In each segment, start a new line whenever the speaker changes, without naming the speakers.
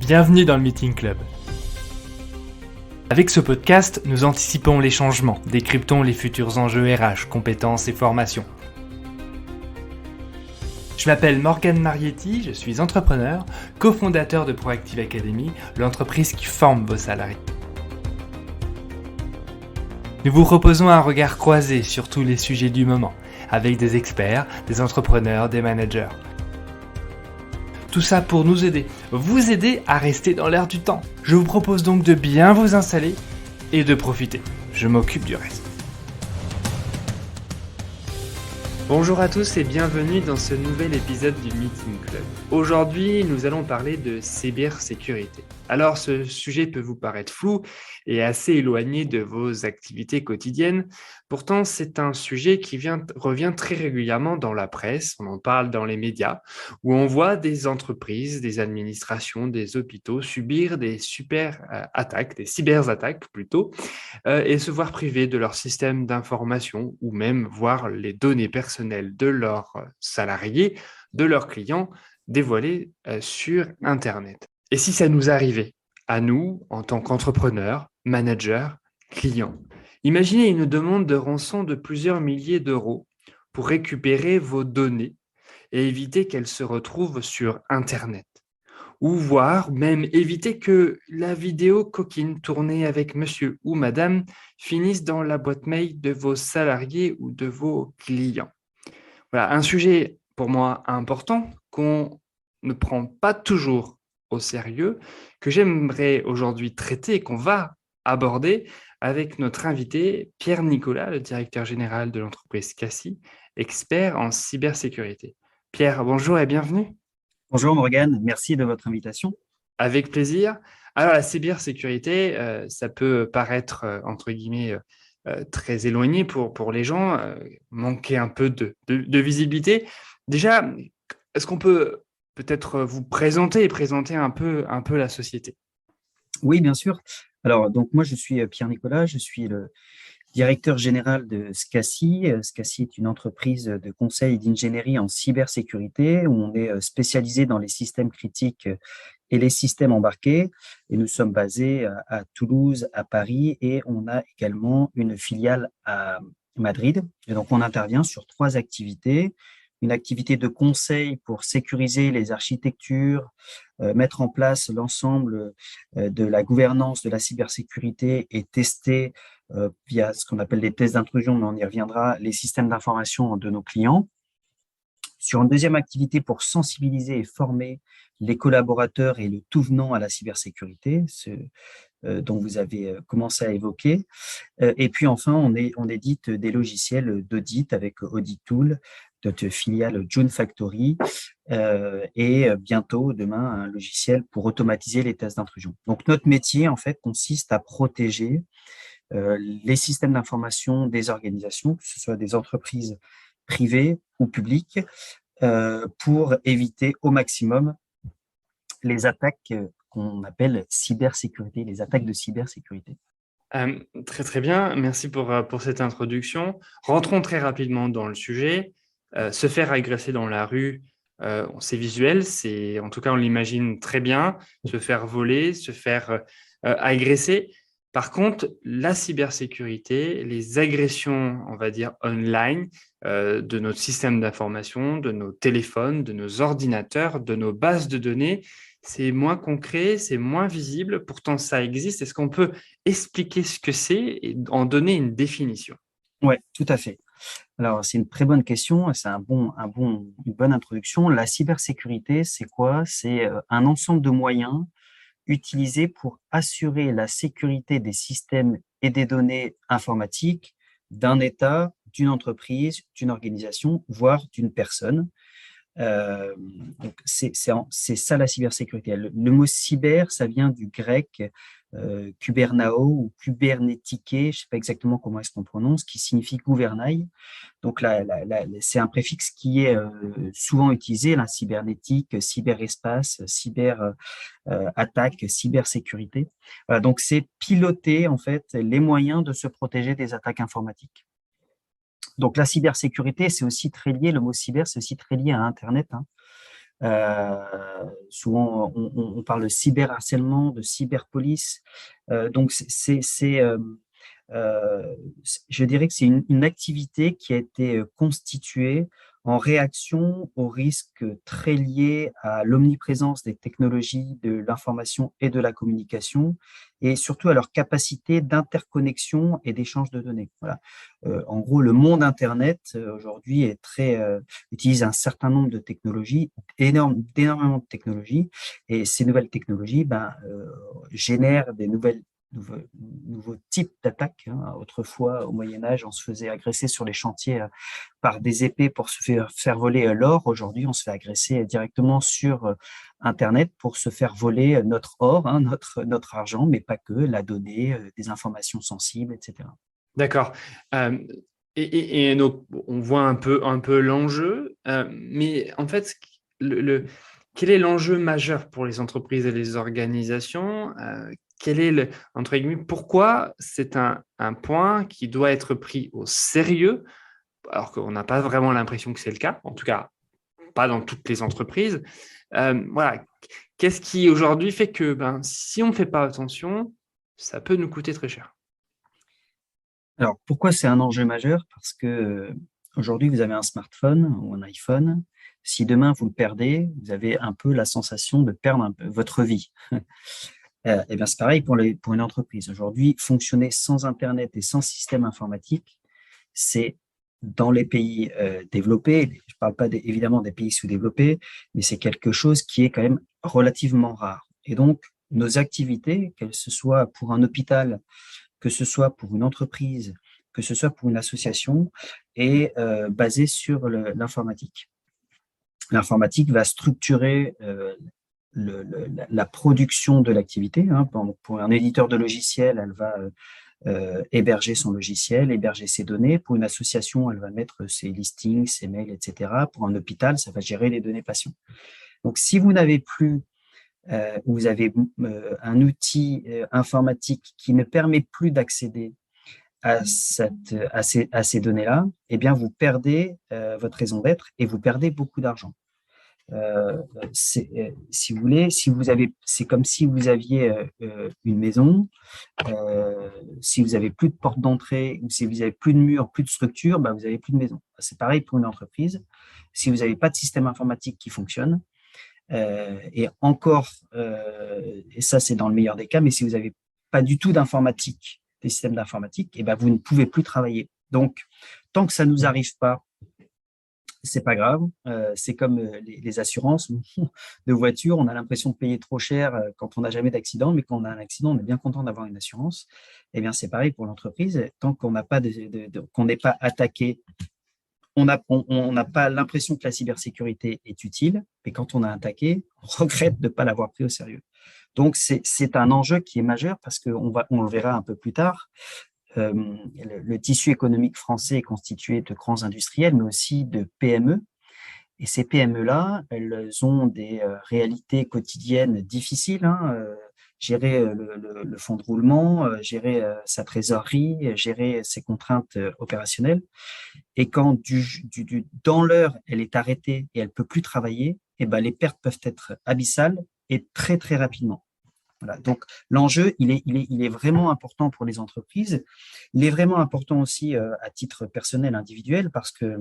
Bienvenue dans le Meeting Club. Avec ce podcast, nous anticipons les changements, décryptons les futurs enjeux RH, compétences et formations. Je m'appelle Morgane Marietti, je suis entrepreneur, cofondateur de Proactive Academy, l'entreprise qui forme vos salariés. Nous vous proposons un regard croisé sur tous les sujets du moment, avec des experts, des entrepreneurs, des managers. Tout ça pour nous aider, vous aider à rester dans l'air du temps. Je vous propose donc de bien vous installer et de profiter. Je m'occupe du reste. Bonjour à tous et bienvenue dans ce nouvel épisode du Meeting Club. Aujourd'hui, nous allons parler de cybersécurité. Alors, ce sujet peut vous paraître flou et assez éloigné de vos activités quotidiennes. Pourtant, c'est un sujet qui revient très régulièrement dans la presse, on en parle dans les médias, où on voit des entreprises, des administrations, des hôpitaux subir des attaques, des cyberattaques plutôt, et se voir privés de leur système d'information ou même voir les données personnelles de leurs salariés, de leurs clients dévoilées sur Internet. Et si ça nous arrivait, à nous, en tant qu'entrepreneurs, managers, clients, imaginez une demande de rançon de plusieurs milliers d'euros pour récupérer vos données et éviter qu'elles se retrouvent sur Internet. Ou voire même éviter que la vidéo coquine tournée avec monsieur ou madame finisse dans la boîte mail de vos salariés ou de vos clients. Voilà, un sujet pour moi important qu'on ne prend pas toujours au sérieux, que j'aimerais aujourd'hui traiter et qu'on va aborder avec notre invité Pierre Nicolas, le directeur général de l'entreprise Cassie, expert en cybersécurité. Pierre, bonjour et bienvenue.
Bonjour Morgane, merci de votre invitation.
Avec plaisir. Alors la cybersécurité, ça peut paraître, entre guillemets, très éloigné pour les gens, manquer un peu de visibilité. Déjà, est-ce qu'on peut peut-être vous présenter et présenter un peu la société?
Oui, bien sûr. Alors, donc moi, je suis Pierre Nicolas, je suis le directeur général de SCACI. SCACI est une entreprise de conseil et d'ingénierie en cybersécurité où on est spécialisé dans les systèmes critiques et les systèmes embarqués. Et nous sommes basés à Toulouse, à Paris et on a également une filiale à Madrid. Et donc, on intervient sur 3 activités. Une activité de conseil pour sécuriser les architectures, mettre en place l'ensemble de la gouvernance de la cybersécurité et tester via ce qu'on appelle des tests d'intrusion, mais on y reviendra, les systèmes d'information de nos clients. Sur une deuxième activité pour sensibiliser et former les collaborateurs et le tout venant à la cybersécurité, dont vous avez commencé à évoquer. Et puis enfin, on édite des logiciels d'audit avec Audit Tool, notre filiale June Factory, et bientôt, demain, un logiciel pour automatiser les tests d'intrusion. Donc, notre métier, en fait, consiste à protéger les systèmes d'information des organisations, que ce soit des entreprises privées ou publiques, pour éviter au maximum les attaques qu'on appelle cybersécurité, les attaques de cybersécurité.
Très très bien, merci pour cette introduction. Rentrons très rapidement dans le sujet. Se faire agresser dans la rue, c'est visuel, en tout cas on l'imagine très bien, se faire voler, se faire agresser. Par contre, la cybersécurité, les agressions, on va dire online, de notre système d'information, de nos téléphones, de nos ordinateurs, de nos bases de données, c'est moins concret, c'est moins visible, pourtant ça existe. Est-ce qu'on peut expliquer ce que c'est et en donner une définition?
Oui, tout à fait. Alors, c'est une très bonne question, c'est une bonne introduction. La cybersécurité, c'est quoi? C'est un ensemble de moyens utilisés pour assurer la sécurité des systèmes et des données informatiques d'un État, d'une entreprise, d'une organisation, voire d'une personne. Donc c'est ça la cybersécurité. Le mot cyber, ça vient du grec kubernao ou kubernetiké, je sais pas exactement comment est-ce qu'on prononce, qui signifie gouvernail. Donc c'est un préfixe qui est souvent utilisé, la cybernétique, cyberespace, cyber attaque, cybersécurité. Voilà, donc c'est piloter en fait les moyens de se protéger des attaques informatiques. Donc la cybersécurité, c'est aussi très lié, le mot cyber, c'est aussi très lié à Internet, hein. Souvent, on parle de cyberharcèlement, de cyberpolice. Donc, euh, je dirais que c'est une activité qui a été constituée en réaction aux risques très liés à l'omniprésence des technologies de l'information et de la communication, et surtout à leur capacité d'interconnexion et d'échange de données. Voilà. En gros, le monde Internet aujourd'hui utilise un certain nombre de technologies, d'énormément de technologies, et ces nouvelles technologies génèrent des nouveaux types d'attaques, hein. Autrefois, au Moyen Âge, on se faisait agresser sur les chantiers par des épées pour se faire voler l'or. Aujourd'hui, on se fait agresser directement sur Internet pour se faire voler notre or, hein, notre argent, mais pas que, la donnée, des informations sensibles, etc.
D'accord. Euh, et donc, on voit un peu l'enjeu, mais en fait, quel est l'enjeu majeur pour les entreprises et les organisations? Quel est entre guillemets, pourquoi c'est un point qui doit être pris au sérieux, alors qu'on n'a pas vraiment l'impression que c'est le cas, en tout cas, pas dans toutes les entreprises. Voilà. Qu'est-ce qui aujourd'hui fait que si on ne fait pas attention, ça peut nous coûter très cher?
Alors, pourquoi c'est un enjeu majeur? Parce que aujourd'hui, vous avez un smartphone ou un iPhone. Si demain vous le perdez, vous avez un peu la sensation de perdre un peu votre vie. Et bien, c'est pareil pour une entreprise. Aujourd'hui, fonctionner sans Internet et sans système informatique, c'est dans les pays développés. Je ne parle pas évidemment des pays sous-développés, mais c'est quelque chose qui est quand même relativement rare. Et donc, nos activités, qu'elles ce soit pour un hôpital, que ce soit pour une entreprise, que ce soit pour une association, est basée sur l'informatique. L'informatique va structurer la production de l'activité, hein. Pour un éditeur de logiciel, elle va héberger son logiciel, héberger ses données. Pour une association, elle va mettre ses listings, ses mails, etc. Pour un hôpital, ça va gérer les données patients. Donc, si vous n'avez plus vous avez un outil informatique qui ne permet plus d'accéder à ces données-là, eh bien, vous perdez votre raison d'être et vous perdez beaucoup d'argent. Si vous voulez, c'est comme si vous aviez une maison, si vous avez plus de porte d'entrée ou si vous avez plus de mur, plus de structure, vous avez plus de maison. C'est pareil pour une entreprise. Si vous n'avez pas de système informatique qui fonctionne, et encore, et ça c'est dans le meilleur des cas, mais si vous n'avez pas du tout d'informatique, des systèmes d'informatique, et vous ne pouvez plus travailler. Donc, tant que ça ne nous arrive pas, c'est pas grave. C'est comme les assurances de voiture. On a l'impression de payer trop cher quand on n'a jamais d'accident, mais quand on a un accident, on est bien content d'avoir une assurance. Eh bien, c'est pareil pour l'entreprise. Tant qu'on n'a pas qu'on n'est pas attaqué, on n'a pas l'impression que la cybersécurité est utile, mais quand on a attaqué, on regrette de ne pas l'avoir pris au sérieux. Donc, c'est un enjeu qui est majeur parce on le verra un peu plus tard. Le tissu économique français est constitué de grands industriels, mais aussi de PME. Et ces PME-là, elles ont des réalités quotidiennes difficiles, hein, gérer le fonds de roulement, gérer sa trésorerie, gérer ses contraintes opérationnelles. Et quand dans l'heure, elle est arrêtée et elle ne peut plus travailler, les pertes peuvent être abyssales et très, très rapidement. Voilà. Donc, l'enjeu, il est vraiment important pour les entreprises. Il est vraiment important aussi à titre personnel, individuel, parce que,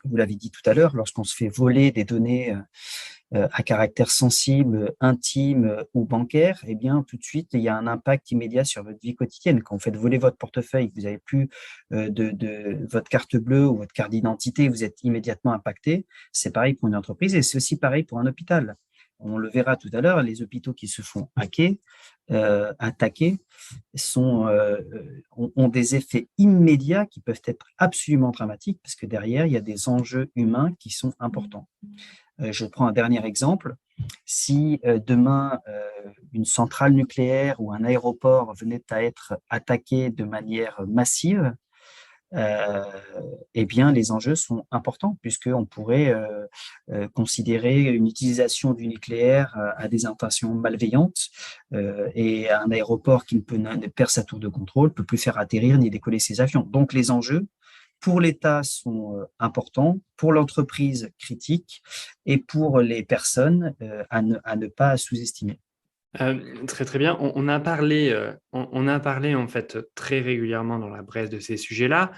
vous l'avez dit tout à l'heure, lorsqu'on se fait voler des données à caractère sensible, intime ou bancaire, eh bien, tout de suite, il y a un impact immédiat sur votre vie quotidienne. Quand vous faites voler votre portefeuille, vous n'avez plus de votre carte bleue ou votre carte d'identité, vous êtes immédiatement impacté. C'est pareil pour une entreprise et c'est aussi pareil pour un hôpital. On le verra tout à l'heure, les hôpitaux qui se font attaquer, ont des effets immédiats qui peuvent être absolument dramatiques parce que derrière, il y a des enjeux humains qui sont importants. Je prends un dernier exemple. Si demain, une centrale nucléaire ou un aéroport venait à être attaqué de manière massive, eh bien, les enjeux sont importants puisqu'on pourrait considérer une utilisation du nucléaire à des intentions malveillantes et un aéroport qui ne perd sa tour de contrôle ne peut plus faire atterrir ni décoller ses avions. Donc, les enjeux, pour l'État sont importants, pour l'entreprise critiques et pour les personnes à ne pas sous-estimer.
Très très bien. On a parlé en fait très régulièrement dans la presse de ces sujets-là.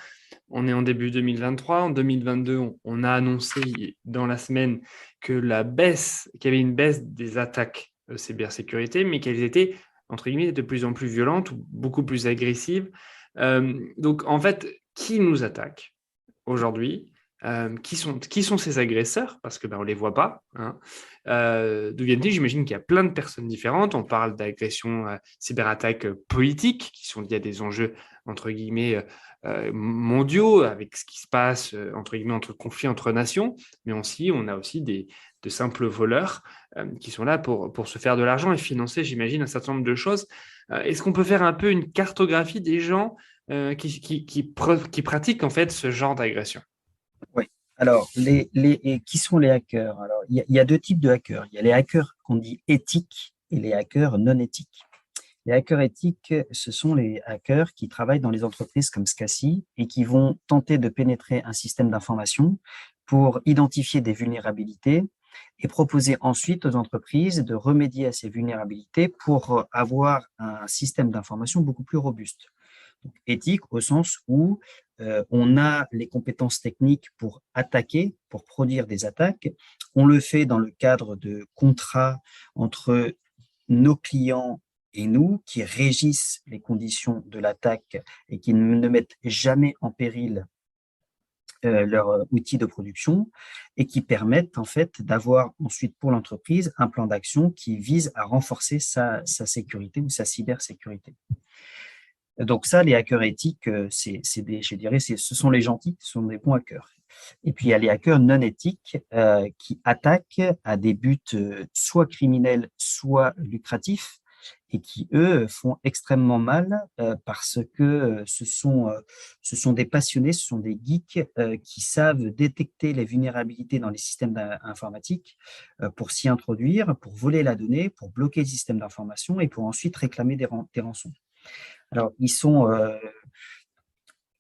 On est en début 2023. En 2022, on a annoncé dans la semaine qu'il y avait une baisse des attaques cybersécurité, mais qu'elles étaient entre guillemets de plus en plus violentes ou beaucoup plus agressives. Donc en fait, qui nous attaque aujourd'hui? Qui sont ces agresseurs? Parce que on ne les voit pas. Hein. D'où viennent-ils? J'imagine qu'il y a plein de personnes différentes. On parle d'agressions, cyberattaques politiques qui sont liées à des enjeux, entre guillemets, mondiaux, avec ce qui se passe, entre guillemets, entre conflits entre nations. Mais aussi, on a aussi de simples voleurs qui sont là pour se faire de l'argent et financer, j'imagine, un certain nombre de choses. Est-ce qu'on peut faire un peu une cartographie des gens qui pratiquent en fait ce genre d'agression?
Oui. Alors, et qui sont les hackers? Alors, il y a deux types de hackers. Il y a les hackers qu'on dit éthiques et les hackers non éthiques. Les hackers éthiques, ce sont les hackers qui travaillent dans les entreprises comme SCACI et qui vont tenter de pénétrer un système d'information pour identifier des vulnérabilités et proposer ensuite aux entreprises de remédier à ces vulnérabilités pour avoir un système d'information beaucoup plus robuste. Donc, éthique au sens où on a les compétences techniques pour attaquer, pour produire des attaques. On le fait dans le cadre de contrats entre nos clients et nous qui régissent les conditions de l'attaque et qui ne mettent jamais en péril leur outil de production et qui permettent en fait d'avoir ensuite pour l'entreprise un plan d'action qui vise à renforcer sa sécurité ou sa cybersécurité. Donc ça, les hackers éthiques, je dirais, ce sont les gentils, ce sont des bons hackers. Et puis il y a les hackers non éthiques qui attaquent à des buts soit criminels, soit lucratifs, et qui, eux, font extrêmement mal parce que ce sont des passionnés, ce sont des geeks qui savent détecter les vulnérabilités dans les systèmes informatiques pour s'y introduire, pour voler la donnée, pour bloquer le système d'information et pour ensuite réclamer des rançons. Alors,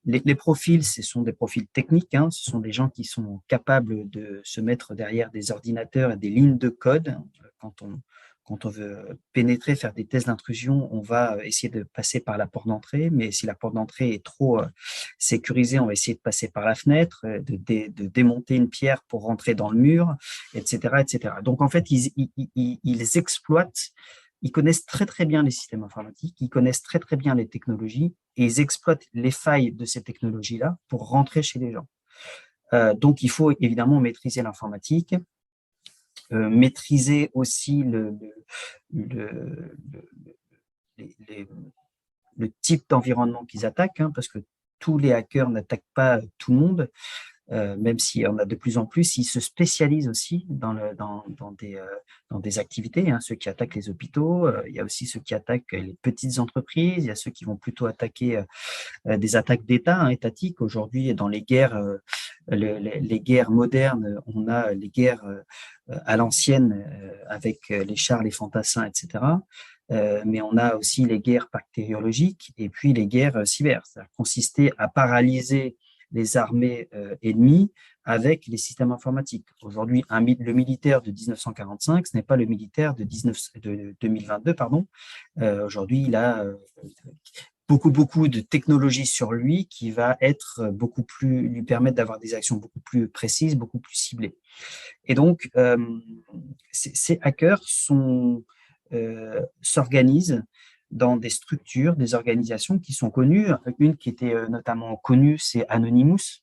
les profils, ce sont des profils techniques, hein, ce sont des gens qui sont capables de se mettre derrière des ordinateurs et des lignes de code. Quand on veut pénétrer, faire des tests d'intrusion, on va essayer de passer par la porte d'entrée, mais si la porte d'entrée est trop sécurisée, on va essayer de passer par la fenêtre, de démonter une pierre pour rentrer dans le mur, etc., etc. Donc, en fait, ils exploitent. Ils connaissent très, très bien les systèmes informatiques, ils connaissent très, très bien les technologies et ils exploitent les failles de ces technologies-là pour rentrer chez les gens. Donc, il faut évidemment maîtriser l'informatique, maîtriser aussi le, les, le type d'environnement qu'ils attaquent, hein, parce que tous les hackers n'attaquent pas tout le monde. Même si on a de plus en plus, ils se spécialisent aussi dans des activités. Hein, ceux qui attaquent les hôpitaux, il y a aussi ceux qui attaquent les petites entreprises, il y a ceux qui vont plutôt attaquer des attaques d'État, hein, étatiques. Aujourd'hui, dans les guerres, les guerres modernes, on a les guerres à l'ancienne avec les chars, les fantassins, etc. Mais on a aussi les guerres bactériologiques et puis les guerres cyber. Ça a consisté à paralyser les armées ennemies avec les systèmes informatiques. Aujourd'hui, le militaire de 1945, ce n'est pas le militaire de 2022, pardon. Aujourd'hui, il a beaucoup de technologies sur lui qui va être lui permettre d'avoir des actions beaucoup plus précises, beaucoup plus ciblées. Et donc, ces hackers s'organisent dans des structures, des organisations qui sont connues. Une qui était notamment connue, c'est Anonymous,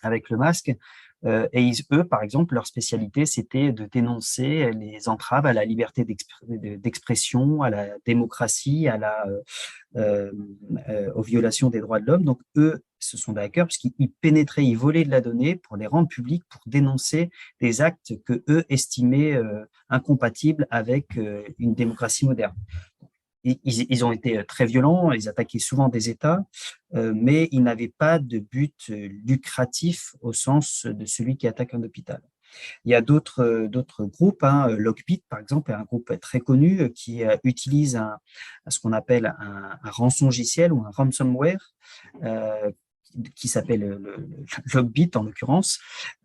avec le masque. Et eux, par exemple, leur spécialité, c'était de dénoncer les entraves à la liberté d'expression, à la démocratie, aux violations des droits de l'homme. Donc, eux, ce sont des hackers parce qu'ils pénétraient, ils volaient de la donnée pour les rendre publics, pour dénoncer des actes que eux estimaient incompatibles avec une démocratie moderne. Ils ont été très violents, ils attaquaient souvent des États, mais ils n'avaient pas de but lucratif au sens de celui qui attaque un hôpital. Il y a d'autres groupes, hein, Lockbit par exemple, est un groupe très connu qui utilise ce qu'on appelle un rançongiciel ou un ransomware qui s'appelle Logbit en l'occurrence,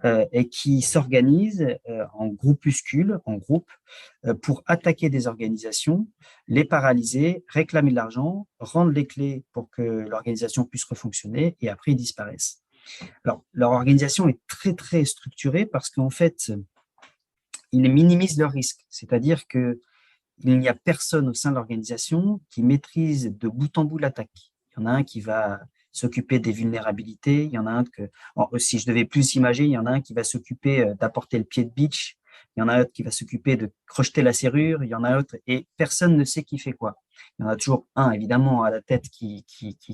et qui s'organise en groupuscules, en groupes, pour attaquer des organisations, les paralyser, réclamer de l'argent, rendre les clés pour que l'organisation puisse refonctionner et après ils disparaissent. Alors, leur organisation est très, très structurée parce qu'en fait, ils minimisent leurs risques. C'est-à-dire qu'il n'y a personne au sein de l'organisation qui maîtrise de bout en bout l'attaque. Il y en a un qui va s'occuper des vulnérabilités, il y en a un que, si je devais plus imager, il y en a un qui va s'occuper d'apporter le pied de bitch, il y en a un autre qui va s'occuper de crocheter la serrure, il y en a un autre, et personne ne sait qui fait quoi. Il y en a toujours un, évidemment, à la tête qui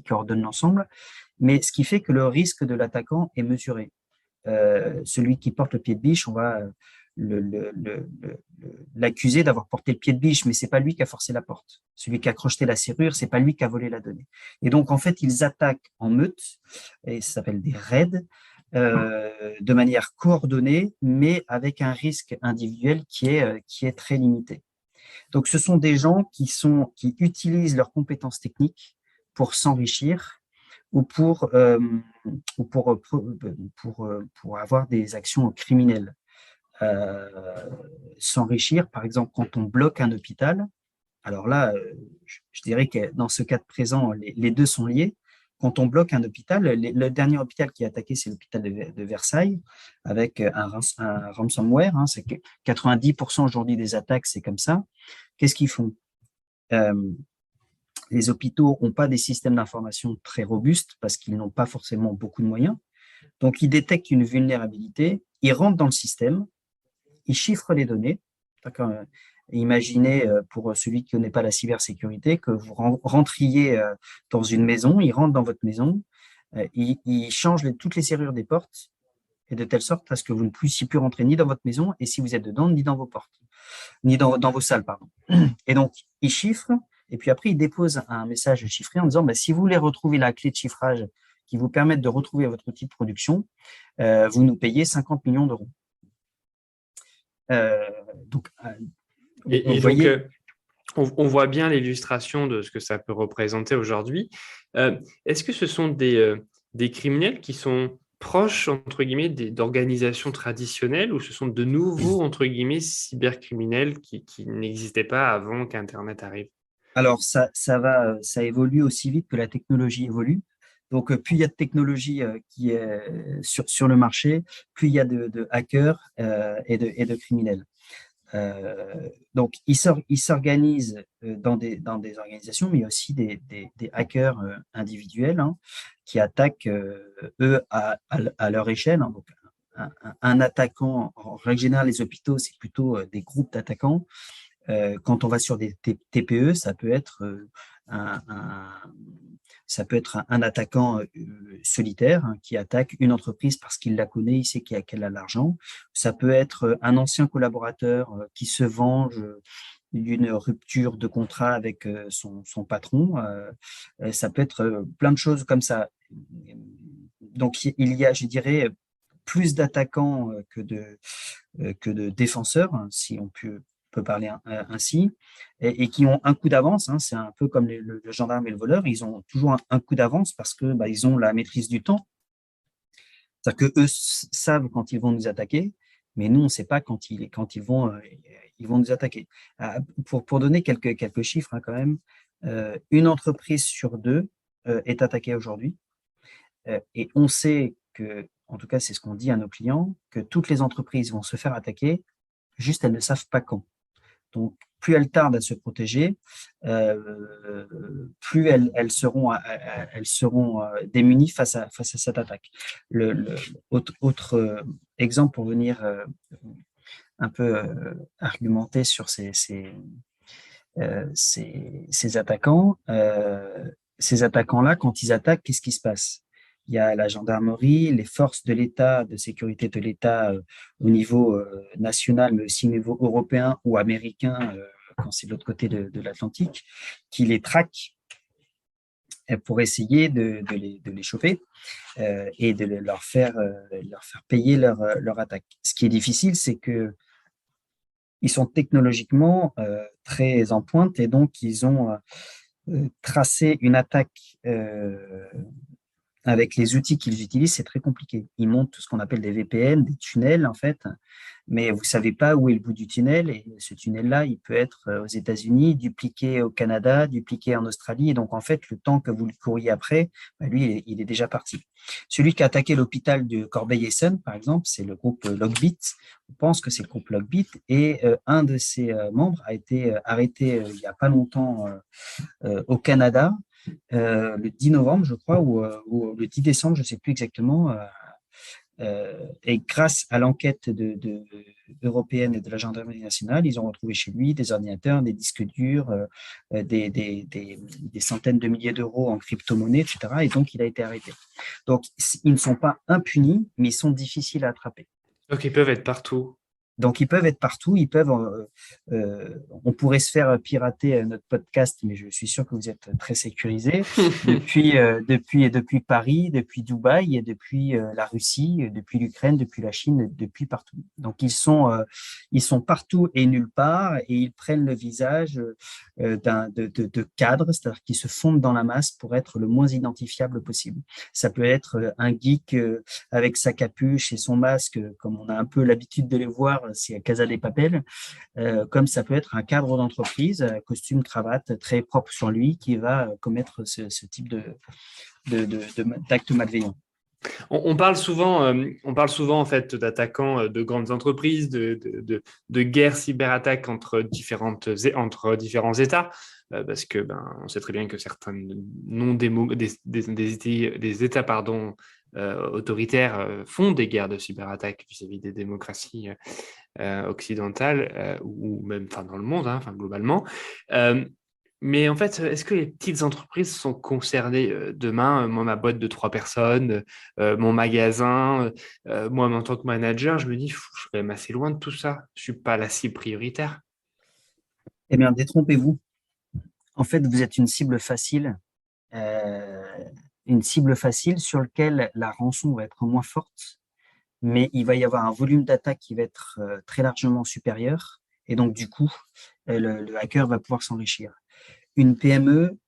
coordonne l'ensemble, mais ce qui fait que le risque de l'attaquant est mesuré. Celui qui porte le pied de biche, on va l'accuser d'avoir porté le pied de biche, mais c'est pas lui qui a forcé la porte. Celui qui a crocheté la serrure, c'est pas lui qui a volé la donnée. Et donc, en fait, ils attaquent en meute, et ça s'appelle des raids, de manière coordonnée, mais avec un risque individuel qui est très limité. Donc, ce sont des gens qui utilisent leurs compétences techniques pour s'enrichir ou pour avoir des actions criminelles. S'enrichir, par exemple, quand on bloque un hôpital, alors là, je dirais que dans ce cas de présent, les deux sont liés. Quand on bloque un hôpital, le dernier hôpital qui est attaqué, c'est l'hôpital de Versailles, avec un ransomware. Hein, c'est que 90% aujourd'hui des attaques, c'est comme ça. Qu'est-ce qu'ils font? Les hôpitaux n'ont pas des systèmes d'information très robustes parce qu'ils n'ont pas forcément beaucoup de moyens. Donc, ils détectent une vulnérabilité, ils rentrent dans le système, ils chiffrent les données. Imaginez, pour celui qui ne connaît pas la cybersécurité, que vous rentriez dans une maison, ils rentrent dans votre maison, ils changent toutes les serrures des portes, et de telle sorte à ce que vous ne puissiez plus rentrer ni dans votre maison, et si vous êtes dedans, ni dans vos portes, ni dans vos salles, pardon. Et donc, ils chiffrent, et puis après, ils déposent un message chiffré en disant, si vous voulez retrouver la clé de chiffrage qui vous permette de retrouver votre outil de production, vous nous payez 50 millions d'euros. Donc,
Et donc, on voit bien l'illustration de ce que ça peut représenter aujourd'hui. Est-ce que ce sont des criminels qui sont proches, entre guillemets, d'organisations traditionnelles ou ce sont de nouveaux, entre guillemets, cybercriminels qui n'existaient pas avant qu'Internet arrive?
Alors, ça évolue aussi vite que la technologie évolue. Donc, plus il y a de technologie qui est sur le marché, plus il y a de hackers et de criminels. Donc, ils s'organisent dans des organisations, mais il y a aussi des hackers individuels qui attaquent, eux, à leur échelle. Hein. Donc, un attaquant, en règle générale, les hôpitaux, c'est plutôt des groupes d'attaquants. Quand on va sur des TPE, ça peut être un attaquant solitaire qui attaque une entreprise parce qu'il la connaît, il sait qu'elle a l'argent. Ça peut être un ancien collaborateur qui se venge d'une rupture de contrat avec son patron. Ça peut être plein de choses comme ça. Donc, il y a, je dirais, plus d'attaquants que de défenseurs, hein, si on peut parler ainsi, et qui ont un coup d'avance. Hein, c'est un peu comme le gendarme et le voleur, ils ont toujours un coup d'avance parce que ils ont la maîtrise du temps. C'est-à-dire qu'eux savent quand ils vont nous attaquer, mais nous, on ne sait pas quand ils vont nous attaquer. Pour donner quelques chiffres quand même, une entreprise sur deux est attaquée aujourd'hui. Et on sait que, en tout cas, c'est ce qu'on dit à nos clients, que toutes les entreprises vont se faire attaquer, juste elles ne savent pas quand. Donc, plus elles tardent à se protéger, plus elles seront démunies face à cette attaque. Autre exemple pour venir un peu argumenter sur ces attaquants. Ces attaquants-là, quand ils attaquent, qu'est-ce qui se passe? Il y a la gendarmerie, les forces de l'État, de sécurité de l'État au niveau national, mais aussi au niveau européen ou américain, quand c'est de l'autre côté de l'Atlantique, qui les traquent pour essayer de les choper et de leur faire payer leur attaque. Ce qui est difficile, c'est que ils sont technologiquement très en pointe et donc ils ont tracé une attaque avec les outils qu'ils utilisent, c'est très compliqué. Ils montent tout ce qu'on appelle des VPN, des tunnels, en fait, mais vous ne savez pas où est le bout du tunnel. Et ce tunnel-là, il peut être aux États-Unis, dupliqué au Canada, dupliqué en Australie. Et donc, en fait, le temps que vous le courriez après, lui, il est déjà parti. Celui qui a attaqué l'hôpital de Corbeil-Essonnes, par exemple, c'est le groupe Logbit. On pense que c'est le groupe Logbit. Et un de ses membres a été arrêté il n'y a pas longtemps au Canada, le 10 novembre, je crois, ou le 10 décembre, je ne sais plus exactement. Et grâce à l'enquête européenne et de la gendarmerie nationale, ils ont retrouvé chez lui des ordinateurs, des disques durs, des centaines de milliers d'euros en crypto-monnaie, etc. Et donc, il a été arrêté. Donc, ils ne sont pas impunis, mais ils sont difficiles à attraper.
Donc, ils peuvent être partout.
Donc, ils peuvent être partout, on pourrait se faire pirater notre podcast, mais je suis sûr que vous êtes très sécurisés depuis Paris, depuis Dubaï, et depuis la Russie, depuis l'Ukraine, depuis la Chine, depuis partout. Donc, ils sont partout et nulle part, et ils prennent le visage de cadres, c'est-à-dire qu'ils se fondent dans la masse pour être le moins identifiable possible. Ça peut être un geek avec sa capuche et son masque, comme on a un peu l'habitude de les voir, c'est à Casa des Papel, comme ça peut être un cadre d'entreprise, costume, cravate, très propre sur lui, qui va commettre ce type d'acte malveillant.
On parle souvent en fait d'attaquants de grandes entreprises, de guerres cyberattaques entre différents États, parce que on sait très bien que certains des États autoritaires font des guerres de cyberattaques vis-à-vis des démocraties occidentales ou même dans le monde, globalement. Mais en fait, est-ce que les petites entreprises sont concernées demain? Moi, ma boîte de 3 personnes, mon magasin, moi, en tant que manager, je me dis, je suis quand même assez loin de tout ça. Je suis pas la cible prioritaire.
Eh bien, détrompez-vous. En fait, vous êtes euh, une cible facile sur laquelle la rançon va être moins forte, mais il va y avoir un volume d'attaque qui va être très largement supérieur. Et donc, du coup, le hacker va pouvoir s'enrichir. Une PME,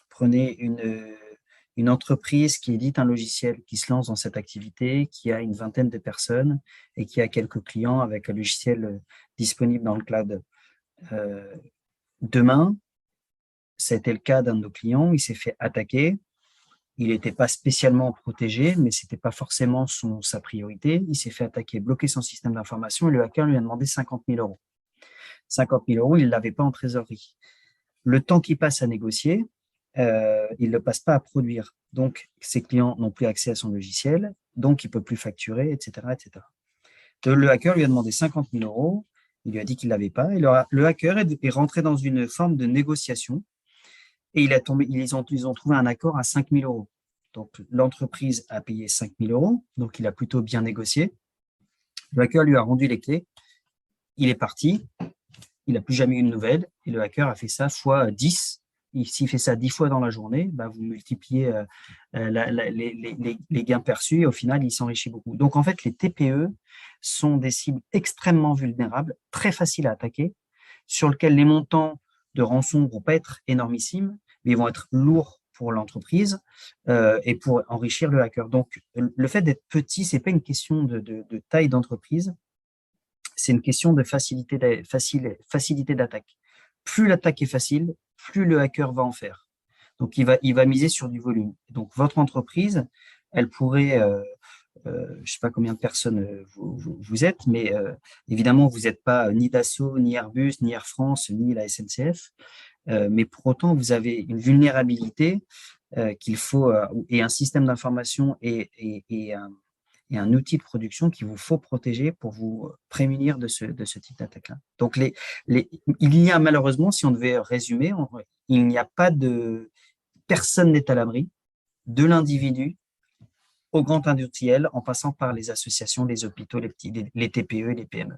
prenez une entreprise qui édite un logiciel, qui se lance dans cette activité, qui a une vingtaine de personnes et qui a quelques clients avec un logiciel disponible dans le cloud. Demain, c'était le cas d'un de nos clients, il s'est fait attaquer. Il n'était pas spécialement protégé, mais ce n'était pas forcément sa priorité. Il s'est fait attaquer, bloquer son système d'information et le hacker lui a demandé 50 000 euros. 50 000 euros, il ne l'avait pas en trésorerie. Le temps qu'il passe à négocier, il ne le passe pas à produire. Donc, ses clients n'ont plus accès à son logiciel, donc il ne peut plus facturer, etc., etc. Le hacker lui a demandé 50 000 euros, il lui a dit qu'il ne l'avait pas, et le hacker est rentré dans une forme de négociation, et ils ont trouvé un accord à 5 000 euros. Donc, l'entreprise a payé 5 000 euros, donc il a plutôt bien négocié. Le hacker lui a rendu les clés, il est parti, il n'a plus jamais eu de nouvelles, et le hacker a fait ça fois 10. S'il fait ça 10 fois dans la journée, vous multipliez les gains perçus, et au final, il s'enrichit beaucoup. Donc, en fait, les TPE sont des cibles extrêmement vulnérables, très faciles à attaquer, sur lesquelles les montants de rançon ne vont pas être énormissimes, mais ils vont être lourds pour l'entreprise et pour enrichir le hacker. Donc, le fait d'être petit, ce n'est pas une question de taille d'entreprise, c'est une question de facilité d'attaque. Plus l'attaque est facile, plus le hacker va en faire. Donc, il va miser sur du volume. Donc, votre entreprise, elle pourrait, je ne sais pas combien de personnes vous êtes, mais évidemment, vous n'êtes pas ni Dassault, ni Airbus, ni Air France, ni la SNCF. Mais pour autant, vous avez une vulnérabilité qu'il faut, et un système d'information et un outil de production qu'il vous faut protéger pour vous prémunir de ce type d'attaque-là. Donc, il y a malheureusement, si on devait résumer, il n'y a pas de... Personne n'est à l'abri de l'individu au grand industriel en passant par les associations, les hôpitaux, les TPE et les PME.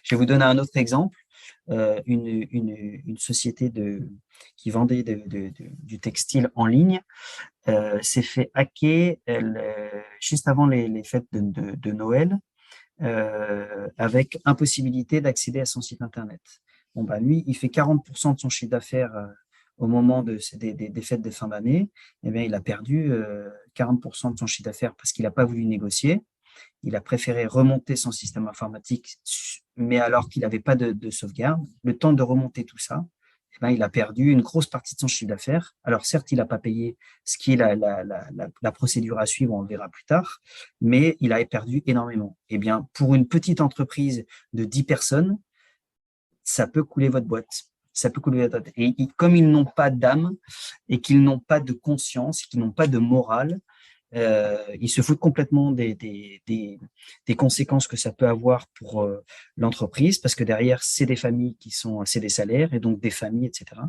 Je vais vous donner un autre exemple. Une société qui vendait du textile en ligne s'est fait hacker juste avant les fêtes de Noël avec impossibilité d'accéder à son site internet. Lui, il fait 40% de son chiffre d'affaires au moment des fêtes de fin d'année, eh bien, il a perdu 40% de son chiffre d'affaires parce qu'il n'a pas voulu négocier. Il a préféré remonter son système informatique, mais alors qu'il n'avait pas de sauvegarde. Le temps de remonter tout ça, eh ben, il a perdu une grosse partie de son chiffre d'affaires. Alors certes, il n'a pas payé ce qui est la procédure à suivre, on le verra plus tard, mais il a perdu énormément. Eh bien, pour une petite entreprise de 10 personnes, ça peut couler votre boîte. Ça peut couler votre boîte. Et comme ils n'ont pas d'âme et qu'ils n'ont pas de conscience, qu'ils n'ont pas de morale, ils se foutent complètement des conséquences que ça peut avoir pour l'entreprise, parce que derrière, c'est des familles c'est des salaires et donc des familles, etc.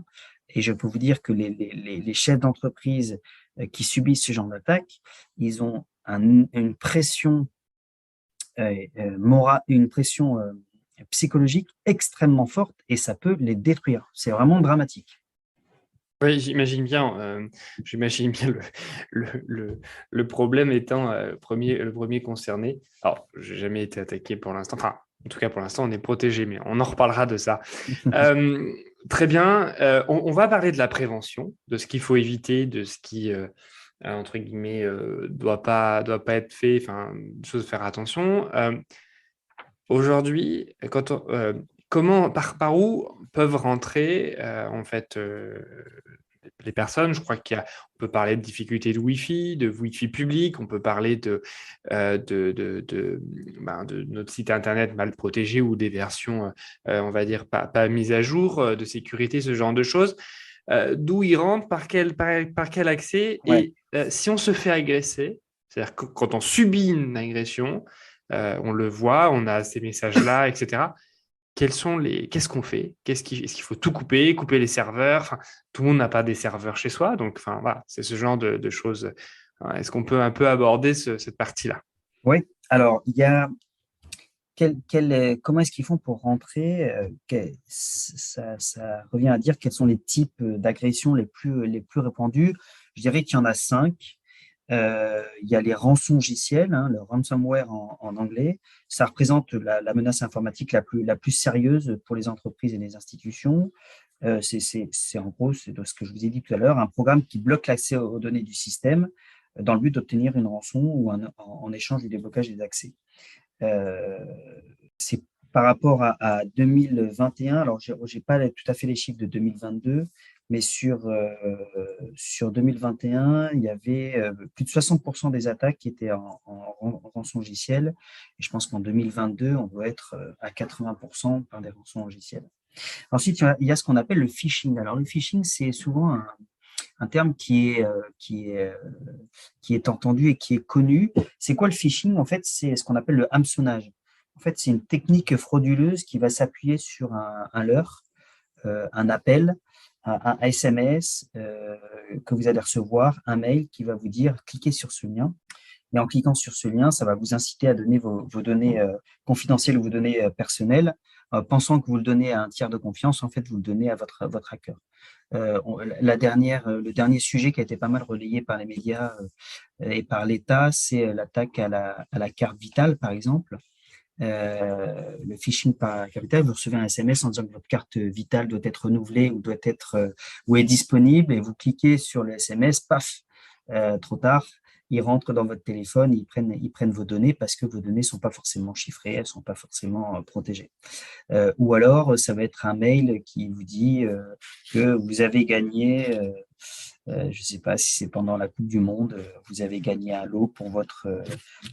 Et je peux vous dire que les chefs d'entreprise qui subissent ce genre d'attaque, ils ont une pression morale, une pression psychologique extrêmement forte et ça peut les détruire. C'est vraiment dramatique.
Oui, j'imagine bien le problème étant le premier concerné. Alors, je n'ai jamais été attaqué pour l'instant. Enfin, en tout cas, pour l'instant, on est protégé, mais on en reparlera de ça. Très bien. On va parler de la prévention, de ce qu'il faut éviter, de ce qui, entre guillemets, doit pas être fait, enfin, des choses à faire attention. Aujourd'hui, par où peuvent rentrer en fait les personnes? Je crois on peut parler de difficultés de Wi-Fi public, on peut parler de notre site internet mal protégé ou des versions, on va dire, pas mises à jour, de sécurité, ce genre de choses. D'où ils rentrent, par quel accès?
Ouais.
Et si on se fait agresser, c'est-à-dire que quand on subit une agression, on le voit, on a ces messages-là, etc. Qu'est-ce qu'on fait? Est-ce qu'il faut tout couper les serveurs? Enfin, tout le monde n'a pas des serveurs chez soi, donc enfin, voilà, c'est ce genre de choses. Est-ce qu'on peut un peu aborder cette partie-là?
Oui, alors il y a comment est-ce qu'ils font pour rentrer? Ça revient à dire quels sont les types d'agressions les plus répandus. Je dirais qu'il y en a 5. Il y a les rançongiciels, le ransomware en anglais. Ça représente la menace informatique la plus sérieuse pour les entreprises et les institutions. C'est en gros, c'est de ce que je vous ai dit tout à l'heure, un programme qui bloque l'accès aux données du système dans le but d'obtenir une rançon ou en échange du déblocage des accès. C'est par rapport à 2021, alors je n'ai pas tout à fait les chiffres de 2022, mais sur 2021, il y avait plus de 60% des attaques qui étaient en rançongiciel. Et je pense qu'en 2022, on doit être à 80% par des rançongiciels. Ensuite, il y a ce qu'on appelle le phishing. Alors, le phishing, c'est souvent un terme qui est entendu et qui est connu. C'est quoi le phishing? En fait, c'est ce qu'on appelle le hameçonnage. En fait, c'est une technique frauduleuse qui va s'appuyer sur un leurre, un appel, un SMS que vous allez recevoir, un mail qui va vous dire cliquez sur ce lien. Et en cliquant sur ce lien, ça va vous inciter à donner vos données confidentielles ou vos données personnelles, pensant que vous le donnez à un tiers de confiance. En fait, vous le donnez à votre hacker. Le dernier sujet qui a été pas mal relayé par les médias et par l'État, c'est l'attaque à la carte vitale, par exemple. Le phishing par carte vitale, vous recevez un SMS en disant que votre carte vitale doit être renouvelée ou est disponible, et vous cliquez sur le SMS, paf, trop tard. Ils rentrent dans votre téléphone, ils prennent vos données parce que vos données ne sont pas forcément chiffrées, elles ne sont pas forcément protégées. Ou alors, ça va être un mail qui vous dit que vous avez gagné, je ne sais pas si c'est pendant la Coupe du Monde, vous avez gagné un lot pour votre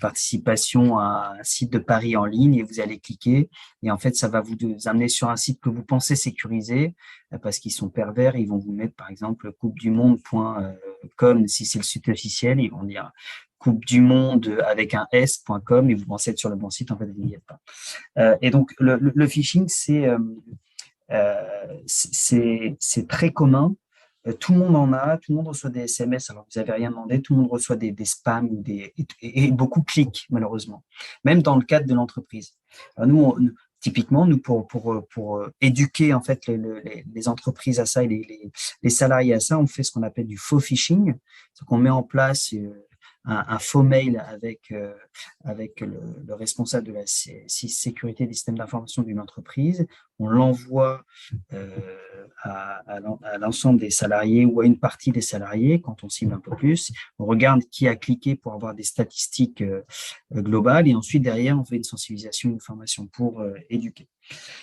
participation à un site de paris en ligne, et vous allez cliquer. Et en fait, ça va vous amener sur un site que vous pensez sécurisé parce qu'ils sont pervers. Ils vont vous mettre, par exemple, coupedumonde.com si c'est le site officiel. Ils vont dire Coupe du Monde avec un s.com et vous pensez être sur le bon site, en fait, vous n'y êtes pas. Et donc, le phishing, c'est très commun. Tout le monde en a, tout le monde reçoit des SMS, alors vous n'avez rien demandé, tout le monde reçoit des spams et beaucoup cliquent, malheureusement, même dans le cadre de l'entreprise. Alors typiquement, pour éduquer en fait les entreprises à ça et les salariés à ça, on fait ce qu'on appelle du faux phishing. C'est qu'on met en place un faux mail avec le responsable de la sécurité des systèmes d'information d'une entreprise. On l'envoie à l'ensemble des salariés ou à une partie des salariés quand on cible un peu plus. On regarde qui a cliqué pour avoir des statistiques globales et ensuite derrière on fait une sensibilisation, une formation pour éduquer.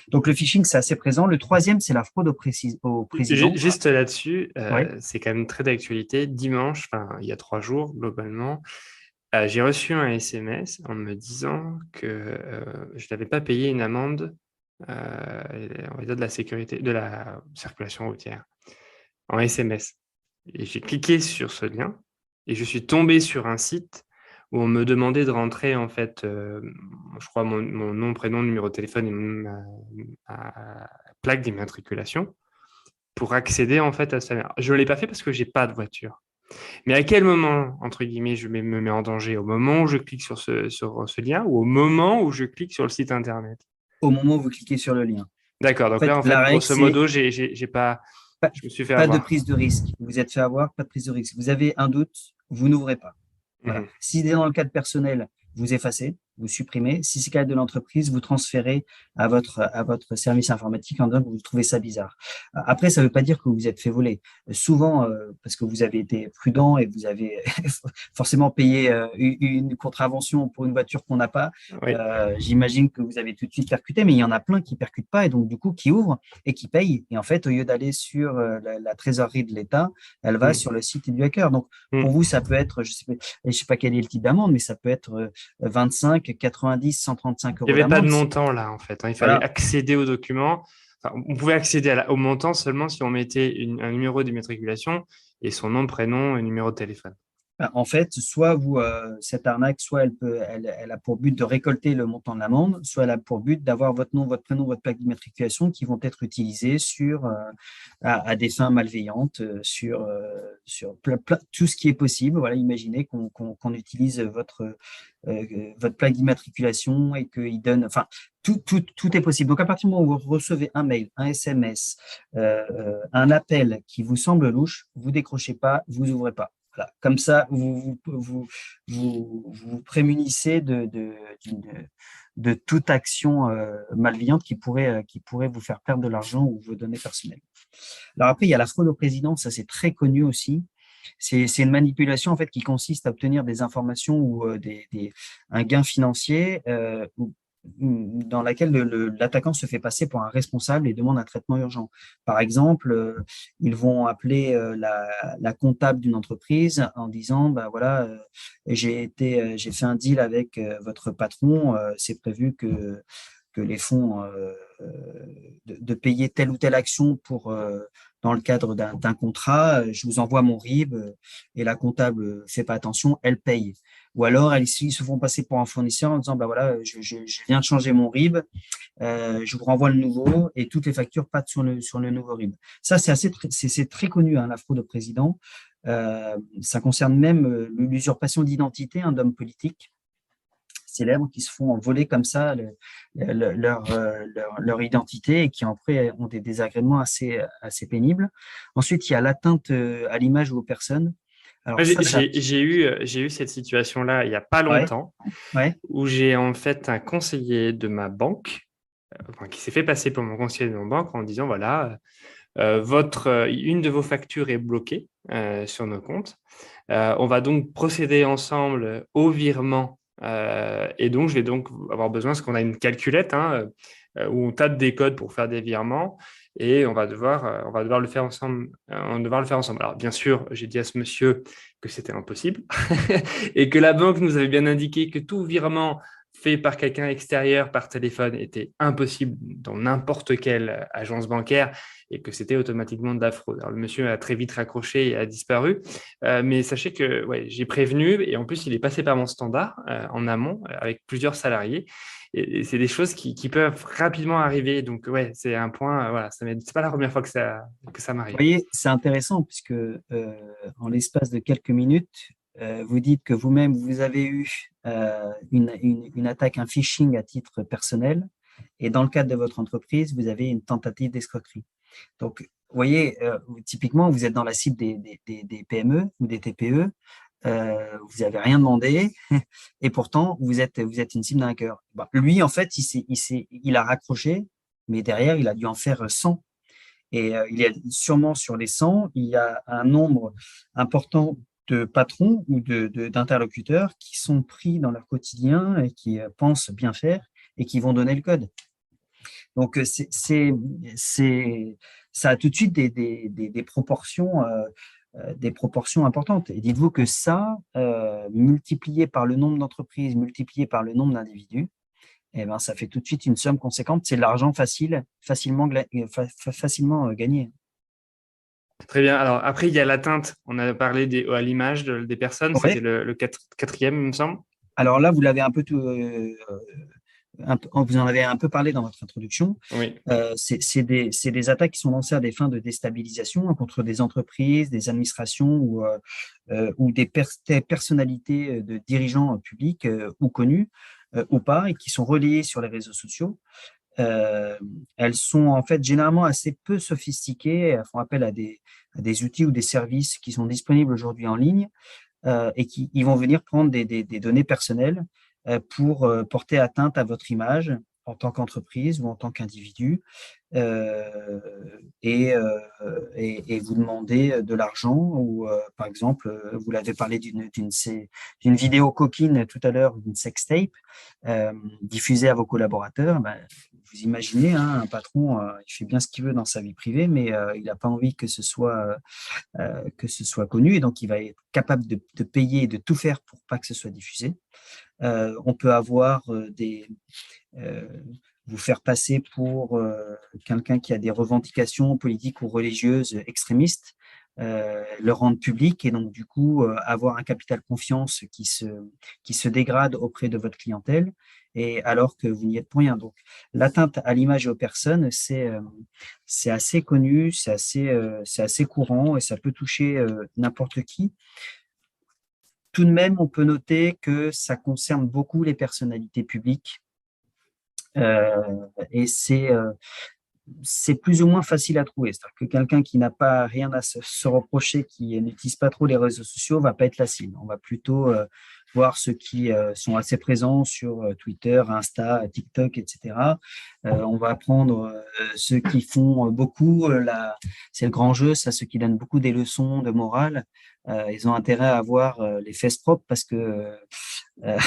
Donc le phishing c'est assez présent. Le troisième c'est la fraude au président.
Juste là-dessus,
Oui.
c'est quand même très d'actualité. Dimanche, enfin, il y a 3 jours, globalement, j'ai reçu un SMS en me disant que je n'avais pas payé une amende, on va dire de la sécurité, de la circulation routière, en SMS. Et j'ai cliqué sur ce lien et je suis tombé sur un site où on me demandait de rentrer, en fait, je crois, mon nom, prénom, numéro de téléphone et ma plaque d'immatriculation pour accéder, en fait, à ça. Je ne l'ai pas fait parce que je n'ai pas de voiture. Mais à quel moment, entre guillemets, je me mets en danger? Au moment où je clique sur ce lien ou au moment où je clique sur le site Internet?
Au moment où vous cliquez sur le lien.
D'accord.
En
Donc là,
fait,
en
la
fait,
règle,
grosso
c'est
modo, j'ai pas,
pas,
je me suis fait
pas de
avoir.
prise de risque. Vous êtes fait avoir, pas de prise de risque. Vous avez un doute, vous n'ouvrez pas. Voilà.
Mhm.
Si c'est dans le cadre personnel, vous effacez, vous supprimez. Si c'est le cadre de l'entreprise, vous transférez à votre service informatique en disant que vous trouvez ça bizarre. Après, ça ne veut pas dire que vous êtes fait voler. Souvent, parce que vous avez été prudent et vous avez forcément payé une contravention pour une voiture qu'on n'a pas,
Oui.
j'imagine que vous avez tout de suite percuté, mais il y en a plein qui percutent pas et donc du coup qui ouvrent et qui payent. Et en fait, au lieu d'aller sur la trésorerie de l'État, elle va
Mhm.
sur le site du hacker. Donc, pour
Mhm.
vous, ça peut être, je sais pas quel est le type d'amende, mais ça peut être 25, 90, 135
Il
euros
n'y avait pas de
d'amende.
montant là, en fait, hein. Il fallait
Voilà.
accéder au document. Enfin, on pouvait accéder au montant seulement si on mettait un numéro d'immatriculation et son nom, prénom et numéro de téléphone.
En fait, soit cette arnaque, soit elle a pour but de récolter le montant de l'amende, soit elle a pour but d'avoir votre nom, votre prénom, votre plaque d'immatriculation qui vont être utilisés à des fins malveillantes, sur tout ce qui est possible. Voilà, imaginez qu'on utilise votre plaque d'immatriculation et qu'il donne, enfin, tout est possible. Donc, à partir du moment où vous recevez un mail, un SMS, un appel qui vous semble louche, vous décrochez pas, vous ouvrez pas. Voilà. Comme ça, vous prémunissez de toute action malveillante qui pourrait vous faire perdre de l'argent ou vos données personnelles. Alors après, il y a la fraude au président, ça c'est très connu aussi. C'est une manipulation en fait qui consiste à obtenir des informations ou un gain financier dans laquelle l'attaquant se fait passer pour un responsable et demande un traitement urgent. Par exemple, ils vont appeler la comptable d'une entreprise en disant, bah voilà, j'ai fait un deal avec votre patron, c'est prévu que les fonds de payer telle ou telle action dans le cadre d'un contrat, je vous envoie mon RIB et la comptable ne fait pas attention, elle paye. Ou alors, ils se font passer pour un fournisseur en disant, bah voilà, je viens de changer mon RIB, je vous renvoie le nouveau et toutes les factures partent sur le nouveau RIB. Ça, c'est très connu, hein, la fraude au président. Ça concerne même l'usurpation d'identité d'hommes politiques célèbres qui se font voler comme ça leur identité et qui après ont des désagréments assez pénibles. Ensuite, il y a l'atteinte à l'image ou aux personnes.
Moi,
Alors ça,
j'ai eu cette situation-là il n'y a pas
ouais,
longtemps
ouais,
où j'ai en fait un conseiller de ma banque enfin, qui s'est fait passer pour mon conseiller de ma banque en disant voilà, une de vos factures est bloquée sur nos comptes. On va donc procéder ensemble au virement et donc je vais donc avoir besoin, parce qu'on a une calculette où on tape des codes pour faire des virements et on va devoir le faire ensemble. On va devoir le faire ensemble. Alors bien sûr, j'ai dit à ce monsieur que c'était impossible et que la banque nous avait bien indiqué que tout virement fait par quelqu'un extérieur par téléphone était impossible dans n'importe quelle agence bancaire et que c'était automatiquement de la fraude. Alors, le monsieur a très vite raccroché et a disparu, mais sachez que ouais, j'ai prévenu et en plus il est passé par mon standard en amont avec plusieurs salariés et c'est des choses qui peuvent rapidement arriver. Donc ouais, c'est un point, voilà, c'est pas la première fois que ça
vous
m'arrive.
voyez, c'est intéressant puisque en l'espace de quelques minutes, vous dites que vous-même, vous avez eu une attaque, un phishing à titre personnel, et dans le cadre de votre entreprise, vous avez une tentative d'escroquerie. Donc, vous voyez, typiquement, vous êtes dans la cible des PME ou des TPE. vous n'avez rien demandé, et pourtant, vous êtes une cible d'un hacker. Bah, lui, en fait, il a raccroché, mais derrière, il a dû en faire 100. Et il y a sûrement sur les 100, il y a un nombre important de patrons ou d'interlocuteurs qui sont pris dans leur quotidien et qui pensent bien faire et qui vont donner le code. Donc, ça a tout de suite des proportions importantes. Et dites-vous que ça, multiplié par le nombre d'entreprises, multiplié par le nombre d'individus, eh ben, ça fait tout de suite une somme conséquente. C'est de l'argent facilement gagné.
Très bien. Alors après, il y a l'atteinte. On a parlé à l'image des personnes. C'était
Ouais.
le quatrième, il me semble.
Alors là, vous l'avez vous en avez un peu parlé dans votre introduction.
Oui.
C'est des attaques qui sont lancées à des fins de déstabilisation contre des entreprises, des administrations ou des personnalités de dirigeants publics ou connus ou pas, et qui sont relayées sur les réseaux sociaux. Elles sont en fait généralement assez peu sophistiquées. Elles font appel à des outils ou des services qui sont disponibles aujourd'hui en ligne et qui ils vont venir prendre des données personnelles pour porter atteinte à votre image en tant qu'entreprise ou en tant qu'individu euh, et vous demander de l'argent ou par exemple, vous l'avez parlé d'une vidéo coquine tout à l'heure, d'une sextape diffusée à vos collaborateurs. Ben, vous imaginez, hein, un patron, il fait bien ce qu'il veut dans sa vie privée, mais il n'a pas envie que ce soit connu, et donc il va être capable de payer et de tout faire pour pas que ce soit diffusé. On peut avoir euh, vous faire passer pour quelqu'un qui a des revendications politiques ou religieuses extrémistes, le rendre public et donc du coup avoir un capital confiance qui se dégrade auprès de votre clientèle, et alors que vous n'y êtes pour rien. Donc l'atteinte à l'image et aux personnes, c'est assez connu, c'est assez courant et ça peut toucher n'importe qui. Tout de même, on peut noter que ça concerne beaucoup les personnalités publiques et c'est plus ou moins facile à trouver. C'est-à-dire que quelqu'un qui n'a pas rien à se reprocher, qui n'utilise pas trop les réseaux sociaux, va pas être la cible. On va plutôt voir ceux qui sont assez présents sur Twitter, Insta, TikTok, etc. On va prendre ceux qui font beaucoup, c'est le grand jeu, ça, ceux qui donnent beaucoup des leçons de morale. Ils ont intérêt à avoir les fesses propres parce que euh,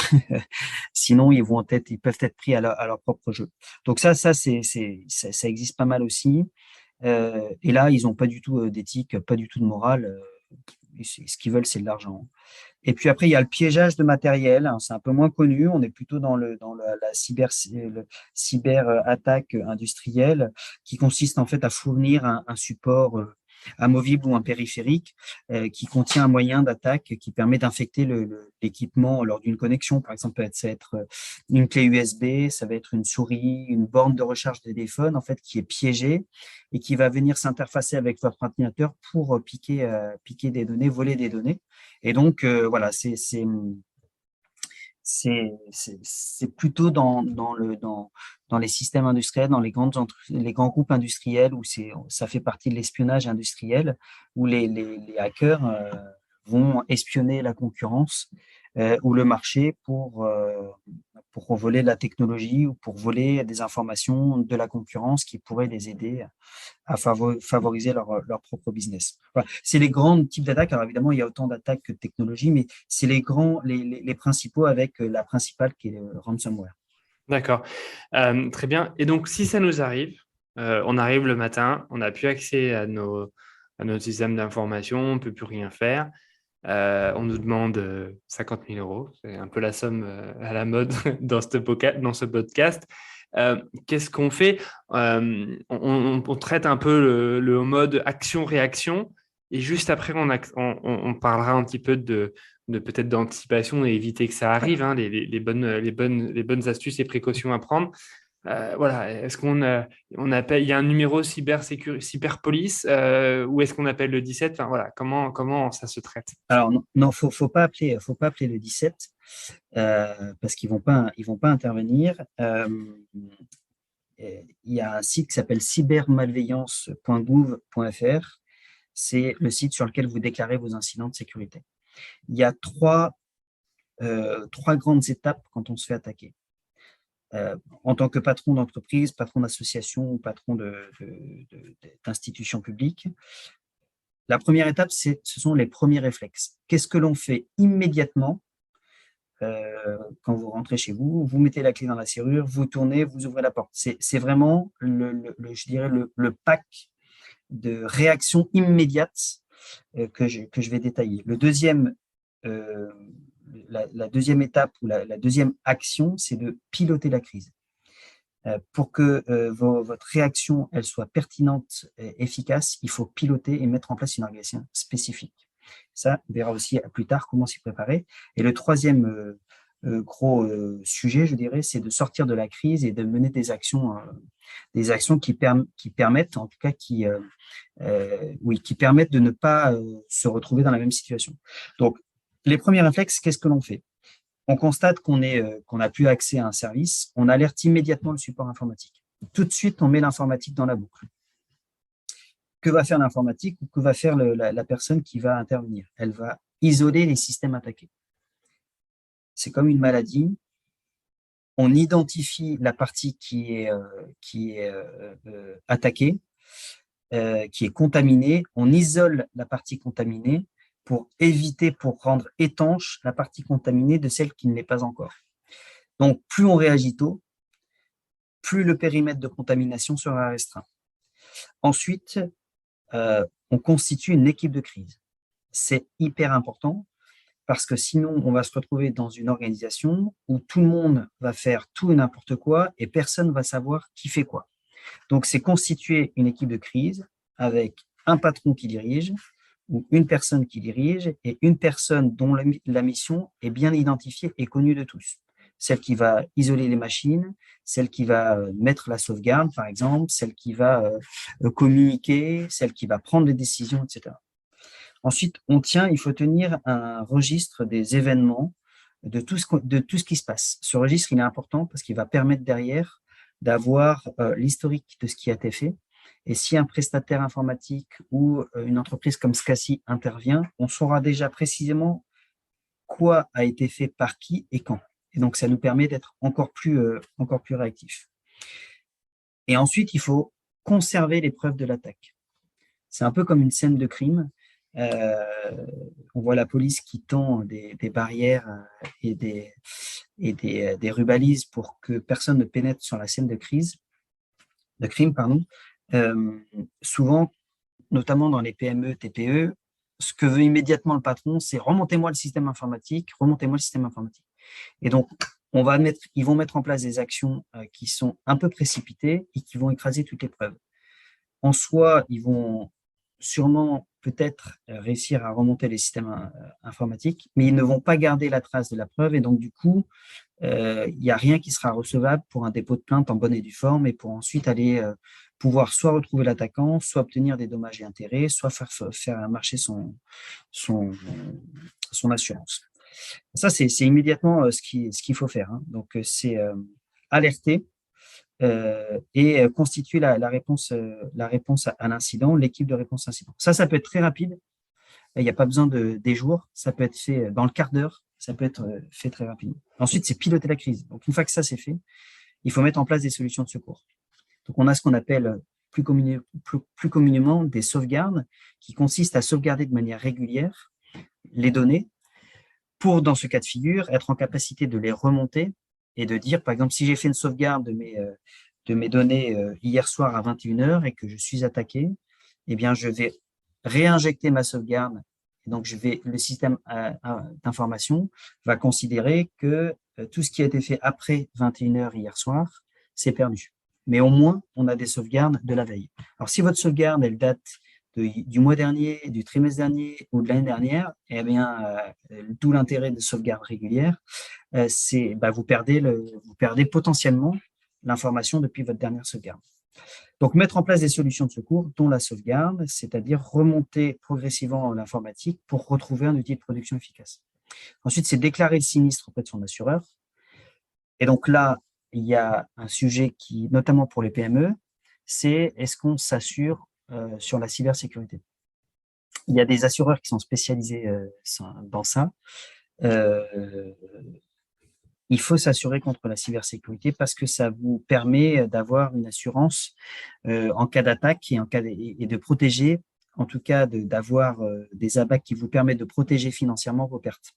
sinon ils peuvent être pris à leur propre jeu. Donc ça existe pas mal aussi. Et là, ils n'ont pas du tout d'éthique, pas du tout de morale. Ce qu'ils veulent, c'est de l'argent. Et puis après, il y a le piégeage de matériel. Hein, c'est un peu moins connu. On est plutôt dans la cyber attaque industrielle qui consiste en fait à fournir un support amovible ou un périphérique qui contient un moyen d'attaque qui permet d'infecter l'équipement lors d'une connexion. Par exemple, ça va être une clé USB, ça va être une souris, une borne de recharge de téléphone en fait qui est piégée et qui va venir s'interfacer avec votre ordinateur pour piquer des données, voler des données. Et donc, voilà, c'est plutôt dans les systèmes industriels, dans les grands groupes industriels où ça fait partie de l'espionnage industriel, où les hackers vont espionner la concurrence ou le marché pour voler la technologie ou pour voler des informations de la concurrence qui pourraient les aider à favoriser leur propre business. Voilà. C'est les grands types d'attaques. Alors évidemment, il y a autant d'attaques que de technologies, mais c'est les principaux avec la principale qui est le ransomware.
D'accord. Très bien. Et donc, si ça nous arrive, on arrive le matin, on n'a plus accès à nos systèmes d'information, on ne peut plus rien faire. On nous demande 50 000 euros. C'est un peu la somme à la mode dans dans ce podcast. Qu'est-ce qu'on fait? On traite un peu le mode action-réaction et juste après, on parlera un petit peu de peut-être d'anticipation et éviter que ça arrive, hein, les bonnes astuces et précautions à prendre. Voilà, est-ce on appelle, il y a un numéro cyberpolice ou est-ce qu'on appelle le 17? Enfin, voilà, comment ça se traite?
Alors non, faut pas appeler le 17 parce qu'ils vont pas intervenir. Il y a un site qui s'appelle cybermalveillance.gouv.fr. C'est le site sur lequel vous déclarez vos incidents de sécurité. Il y a trois grandes étapes quand on se fait attaquer. En tant que patron d'entreprise, patron d'association ou patron d'institution publique, la première étape, ce sont les premiers réflexes. Qu'est-ce que l'on fait immédiatement quand vous rentrez chez vous? Vous mettez la clé dans la serrure, vous tournez, vous ouvrez la porte. C'est vraiment, je dirais, le pack de réactions immédiates que je vais détailler. Euh, la deuxième étape ou la deuxième action, c'est de piloter la crise. Pour que votre réaction elle soit pertinente et efficace, il faut piloter et mettre en place une organisation spécifique. Ça, on verra aussi plus tard comment s'y préparer. Et le troisième gros sujet, je dirais, c'est de sortir de la crise et de mener des actions qui permettent, en tout cas, qui permettent de ne pas se retrouver dans la même situation. Donc, les premiers réflexes, qu'est-ce que l'on fait? On constate qu'on n'a plus accès à un service, on alerte immédiatement le support informatique. Tout de suite, on met l'informatique dans la boucle. Que va faire l'informatique ou que va faire la personne qui va intervenir? Elle va isoler les systèmes attaqués. C'est comme une maladie. On identifie la partie qui est attaquée, qui est contaminée. On isole la partie contaminée pour rendre étanche la partie contaminée de celle qui ne l'est pas encore. Donc, plus on réagit tôt, plus le périmètre de contamination sera restreint. Ensuite, on constitue une équipe de crise. C'est hyper important parce que sinon, on va se retrouver dans une organisation où tout le monde va faire tout et n'importe quoi et personne ne va savoir qui fait quoi. Donc, c'est constituer une équipe de crise avec un patron qui dirige, ou une personne qui dirige et une personne dont la mission est bien identifiée et connue de tous. Celle qui va isoler les machines, celle qui va mettre la sauvegarde, par exemple, celle qui va communiquer, celle qui va prendre les décisions, etc. Ensuite, il faut tenir un registre des événements, de tout ce qui se passe. Ce registre, il est important parce qu'il va permettre derrière d'avoir l'historique de ce qui a été fait. Et si un prestataire informatique ou une entreprise comme SCACI intervient, on saura déjà précisément quoi a été fait par qui et quand. Et donc, ça nous permet d'être encore plus réactifs. Et ensuite, il faut conserver les preuves de l'attaque. C'est un peu comme une scène de crime. On voit la police qui tend des barrières et des rubalises pour que personne ne pénètre sur la scène de crime, pardon. Souvent, notamment dans les PME, TPE, ce que veut immédiatement le patron, c'est remontez-moi le système informatique, remontez-moi le système informatique. Et donc, ils vont mettre en place des actions qui sont un peu précipitées et qui vont écraser toutes les preuves. En soi, ils vont sûrement peut-être réussir à remonter les systèmes informatiques, mais ils ne vont pas garder la trace de la preuve et donc du coup, il n'y a rien qui sera recevable pour un dépôt de plainte en bonne et due forme et pour ensuite aller pouvoir soit retrouver l'attaquant, soit obtenir des dommages et intérêts, soit faire marcher son assurance. Ça, c'est immédiatement ce qu'il faut faire. Hein. Donc, c'est alerter et constituer la réponse à l'incident, l'équipe de réponse à l'incident. Ça peut être très rapide. Il n'y a pas besoin des jours. Ça peut être fait dans le quart d'heure. Ça peut être fait très rapidement. Ensuite, c'est piloter la crise. Donc, une fois que ça c'est fait, il faut mettre en place des solutions de secours. Donc, on a ce qu'on appelle plus communément des sauvegardes qui consistent à sauvegarder de manière régulière les données pour, dans ce cas de figure, être en capacité de les remonter et de dire, par exemple, si j'ai fait une sauvegarde de mes données hier soir à 21h et que je suis attaqué, eh bien, je vais réinjecter ma sauvegarde. Et donc, le système d'information va considérer que tout ce qui a été fait après 21h hier soir, c'est perdu. Mais au moins, on a des sauvegardes de la veille. Alors, si votre sauvegarde, elle date du mois dernier, du trimestre dernier ou de l'année dernière, eh bien, d'où l'intérêt de sauvegarde régulière, c'est vous perdez potentiellement l'information depuis votre dernière sauvegarde. Donc, mettre en place des solutions de secours, dont la sauvegarde, c'est-à-dire remonter progressivement l'informatique pour retrouver un outil de production efficace. Ensuite, c'est déclarer le sinistre auprès de son assureur. Et donc là, il y a un sujet qui, notamment pour les PME, c'est est-ce qu'on s'assure sur la cybersécurité. Il y a des assureurs qui sont spécialisés dans ça. Euh, il faut s'assurer contre la cybersécurité parce que ça vous permet d'avoir une assurance en cas d'attaque et de protéger, en tout cas d'avoir des abats qui vous permettent de protéger financièrement vos pertes.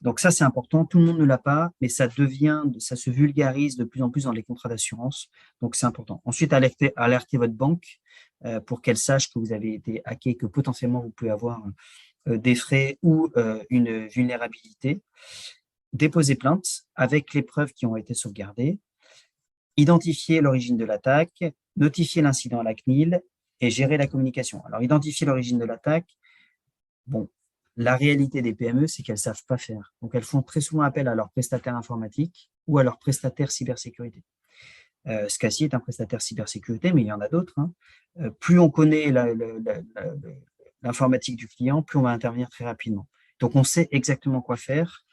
Donc ça, c'est important. Tout le monde ne l'a pas, mais ça se vulgarise de plus en plus dans les contrats d'assurance. Donc c'est important. Ensuite, alerter votre banque pour qu'elle sache que vous avez été hacké, que potentiellement vous pouvez avoir des frais ou une vulnérabilité. Déposer plainte avec les preuves qui ont été sauvegardées. Identifier l'origine de l'attaque, notifier l'incident à la CNIL et gérer la communication. Alors, identifier l'origine de l'attaque, bon, la réalité des PME, c'est qu'elles ne savent pas faire. Donc, elles font très souvent appel à leur prestataire informatique ou à leur prestataire cybersécurité. SCSI est un prestataire cybersécurité, mais il y en a d'autres. Hein. Plus on connaît l'informatique du client, plus on va intervenir très rapidement. Donc, on sait exactement quoi faire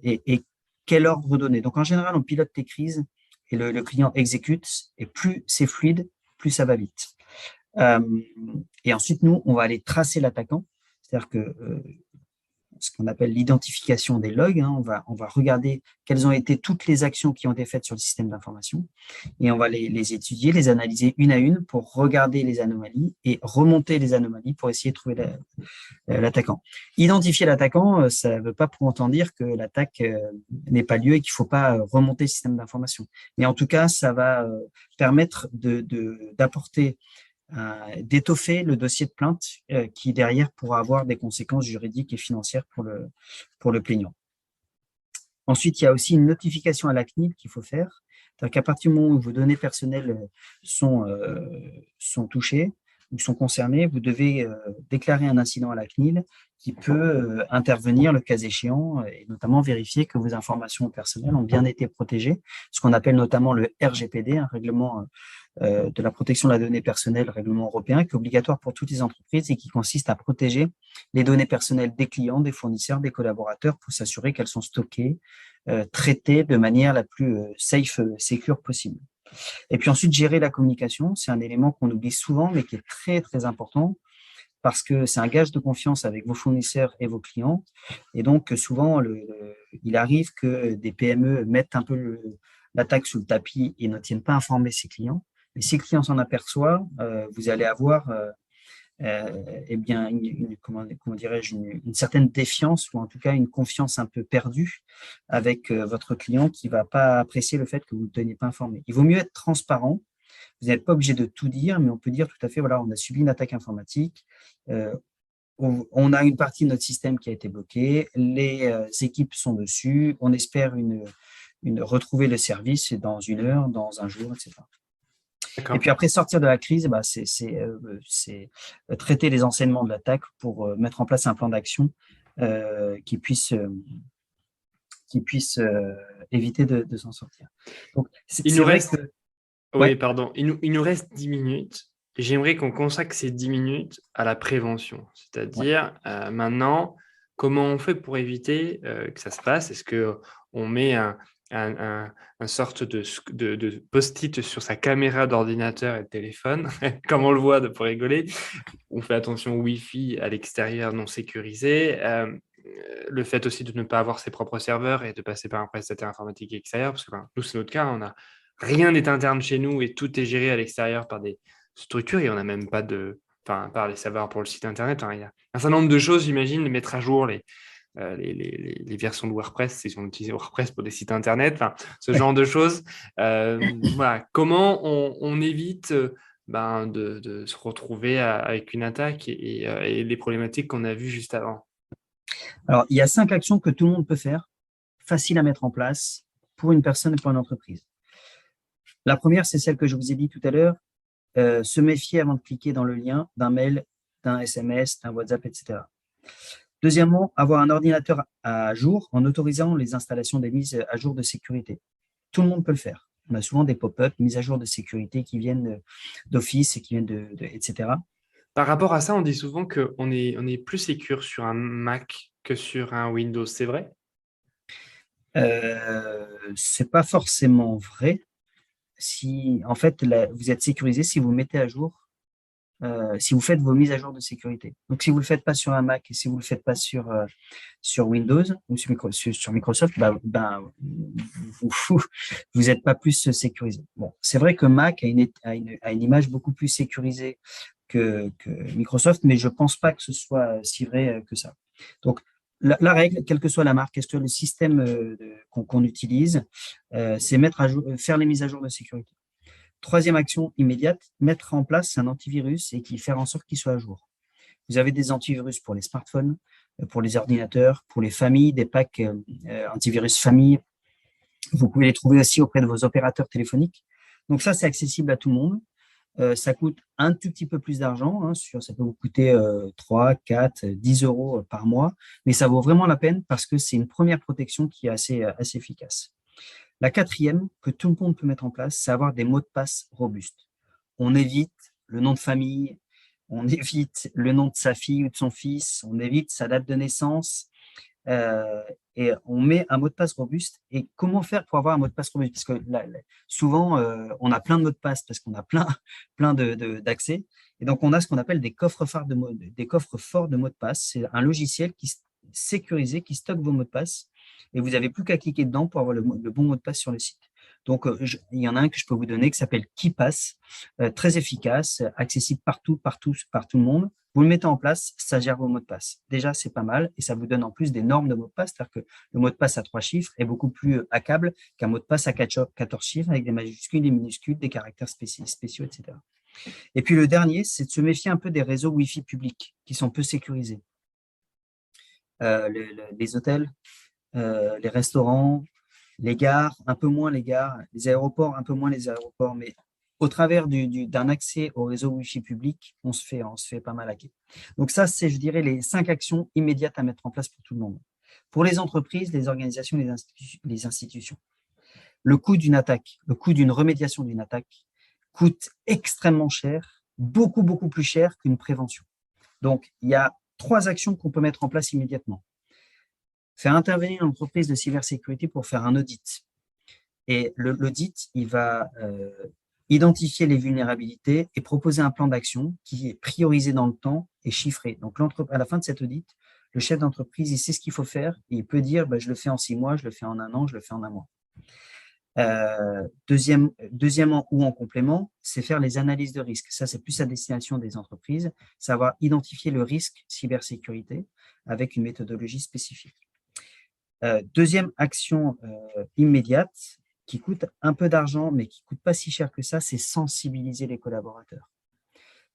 et quel ordre donner. Donc, en général, on pilote les crises et le client exécute, et plus c'est fluide, plus ça va vite. Et ensuite, nous, on va aller tracer l'attaquant, c'est-à-dire que ce qu'on appelle l'identification des logs. Hein, on va regarder quelles ont été toutes les actions qui ont été faites sur le système d'information et on va les étudier, les analyser une à une pour regarder les anomalies et remonter les anomalies pour essayer de trouver l'attaquant. Identifier l'attaquant, ça ne veut pas pour autant dire que l'attaque n'ait pas lieu et qu'il ne faut pas remonter le système d'information. Mais en tout cas, ça va permettre d'apporter d'étoffer le dossier de plainte qui derrière pourra avoir des conséquences juridiques et financières pour le plaignant. Ensuite, il y a aussi une notification à la CNIL qu'il faut faire. C'est-à-dire qu'à partir du moment où vos données personnelles sont touchées ou sont concernées, vous devez déclarer un incident à la CNIL qui peut intervenir le cas échéant et notamment vérifier que vos informations personnelles ont bien été protégées, ce qu'on appelle notamment le RGPD, un règlement de la protection de la donnée personnelle, règlement européen, qui est obligatoire pour toutes les entreprises et qui consiste à protéger les données personnelles des clients, des fournisseurs, des collaborateurs pour s'assurer qu'elles sont stockées, traitées de manière la plus safe, sécure possible. Et puis ensuite, gérer la communication, c'est un élément qu'on oublie souvent, mais qui est très, très important parce que c'est un gage de confiance avec vos fournisseurs et vos clients. Et donc, souvent, il arrive que des PME mettent un peu l'attaque sous le tapis et ne tiennent pas informer ses clients. Mais si le client s'en aperçoit, vous allez avoir eh bien, comment dirais-je, une certaine défiance ou en tout cas une confiance un peu perdue avec votre client qui ne va pas apprécier le fait que vous ne le teniez pas informé. Il vaut mieux être transparent. Vous n'êtes pas obligé de tout dire, mais on peut dire tout à fait, voilà, on a subi une attaque informatique, on a une partie de notre système qui a été bloquée, les équipes sont dessus, on espère retrouver le service dans une heure, dans un jour, etc. Et puis après, sortir de la crise, bah, c'est traiter les enseignements de l'attaque pour mettre en place un plan d'action qui puisse éviter de s'en sortir. Donc,
Il nous reste... Oui,
ouais.
pardon. Il nous reste 10 minutes. J'aimerais qu'on consacre ces 10 minutes à la prévention. C'est-à-dire, maintenant, comment on fait pour éviter que ça se passe? Est-ce qu'on met un sorte de post-it sur sa caméra d'ordinateur et de téléphone, comme on le voit pour rigoler? On fait attention au Wi-Fi à l'extérieur non sécurisé. Le fait aussi de ne pas avoir ses propres serveurs et de passer par un prestataire informatique extérieur, parce que nous, c'est notre cas, rien n'est interne chez nous et tout est géré à l'extérieur par des structures et on n'a même pas par les serveurs pour le site internet. Il y a un certain nombre de choses, j'imagine, mettre à jour les versions de WordPress, si on utilise WordPress pour des sites internet, ce genre de choses. Voilà. Comment on évite de se retrouver avec une attaque et les problématiques qu'on a vues juste avant?
Alors, il y a 5 actions que tout le monde peut faire, faciles à mettre en place pour une personne et pour une entreprise. La première, c'est celle que je vous ai dit tout à l'heure, se méfier avant de cliquer dans le lien d'un mail, d'un SMS, d'un WhatsApp, etc. Deuxièmement, avoir un ordinateur à jour en autorisant les installations des mises à jour de sécurité. Tout le monde peut le faire. On a souvent des pop-up, mises à jour de sécurité qui viennent d'Office et qui viennent etc.
Par rapport à ça, on dit souvent qu'on est plus sécure sur un Mac que sur un Windows, c'est vrai?
C'est pas forcément vrai. Si, en fait, vous êtes sécurisé si vous mettez à jour si vous faites vos mises à jour de sécurité. Donc, si vous ne le faites pas sur un Mac et si vous ne le faites pas sur Windows ou sur Microsoft, vous n'êtes pas plus sécurisé. Bon, c'est vrai que Mac a une image beaucoup plus sécurisée que Microsoft, mais je ne pense pas que ce soit si vrai que ça. Donc, la règle, quelle que soit la marque, est-ce que le système qu'on utilise, c'est faire les mises à jour de sécurité. Troisième action immédiate, mettre en place un antivirus et faire en sorte qu'il soit à jour. Vous avez des antivirus pour les smartphones, pour les ordinateurs, pour les familles, des packs antivirus famille. Vous pouvez les trouver aussi auprès de vos opérateurs téléphoniques. Donc ça, c'est accessible à tout le monde. Ça coûte un tout petit peu plus d'argent. Ça peut vous coûter 3, 4, 10 euros par mois. Mais ça vaut vraiment la peine parce que c'est une première protection qui est assez efficace. La quatrième que tout le monde peut mettre en place, c'est avoir des mots de passe robustes. On évite le nom de famille, on évite le nom de sa fille ou de son fils, on évite sa date de naissance et on met un mot de passe robuste. Et comment faire pour avoir un mot de passe robuste? Parce que souvent, on a plein de mots de passe parce qu'on a plein d'accès. Et donc, on a ce qu'on appelle des coffres forts de mots de passe. C'est un logiciel sécurisé qui stocke vos mots de passe et vous n'avez plus qu'à cliquer dedans pour avoir le bon mot de passe sur le site. Donc, il y en a un que je peux vous donner qui s'appelle KeePass, très efficace, accessible par tout le monde. Vous le mettez en place, ça gère vos mots de passe. Déjà, c'est pas mal et ça vous donne en plus des normes de mots de passe, c'est-à-dire que le mot de passe à 3 chiffres est beaucoup plus hackable qu'un mot de passe à 14 chiffres avec des majuscules, des minuscules, des caractères spéciaux, etc. Et puis le dernier, c'est de se méfier un peu des réseaux Wi-Fi publics qui sont peu sécurisés. Les hôtels, les restaurants, les gares, un peu moins les gares, les aéroports, un peu moins les aéroports, mais au travers d'un accès au réseau Wi-Fi public, on se fait pas mal hacker. Donc ça, c'est, je dirais, les 5 actions immédiates à mettre en place pour tout le monde. Pour les entreprises, les organisations, les institutions. Le coût d'une attaque, le coût d'une remédiation d'une attaque coûte extrêmement cher, beaucoup, beaucoup plus cher qu'une prévention. Donc, il y a 3 actions qu'on peut mettre en place immédiatement. Faire intervenir une entreprise de cybersécurité pour faire un audit. Et l'audit, il va identifier les vulnérabilités et proposer un plan d'action qui est priorisé dans le temps et chiffré. Donc, à la fin de cet audit, le chef d'entreprise, il sait ce qu'il faut faire et il peut dire, je le fais en 6 mois, je le fais en 1 an, je le fais en 1 mois. Deuxièmement, ou en complément, c'est faire les analyses de risque. Ça, c'est plus à destination des entreprises, savoir identifier le risque cybersécurité avec une méthodologie spécifique. Deuxième action immédiate qui coûte un peu d'argent, mais qui ne coûte pas si cher que ça, c'est sensibiliser les collaborateurs.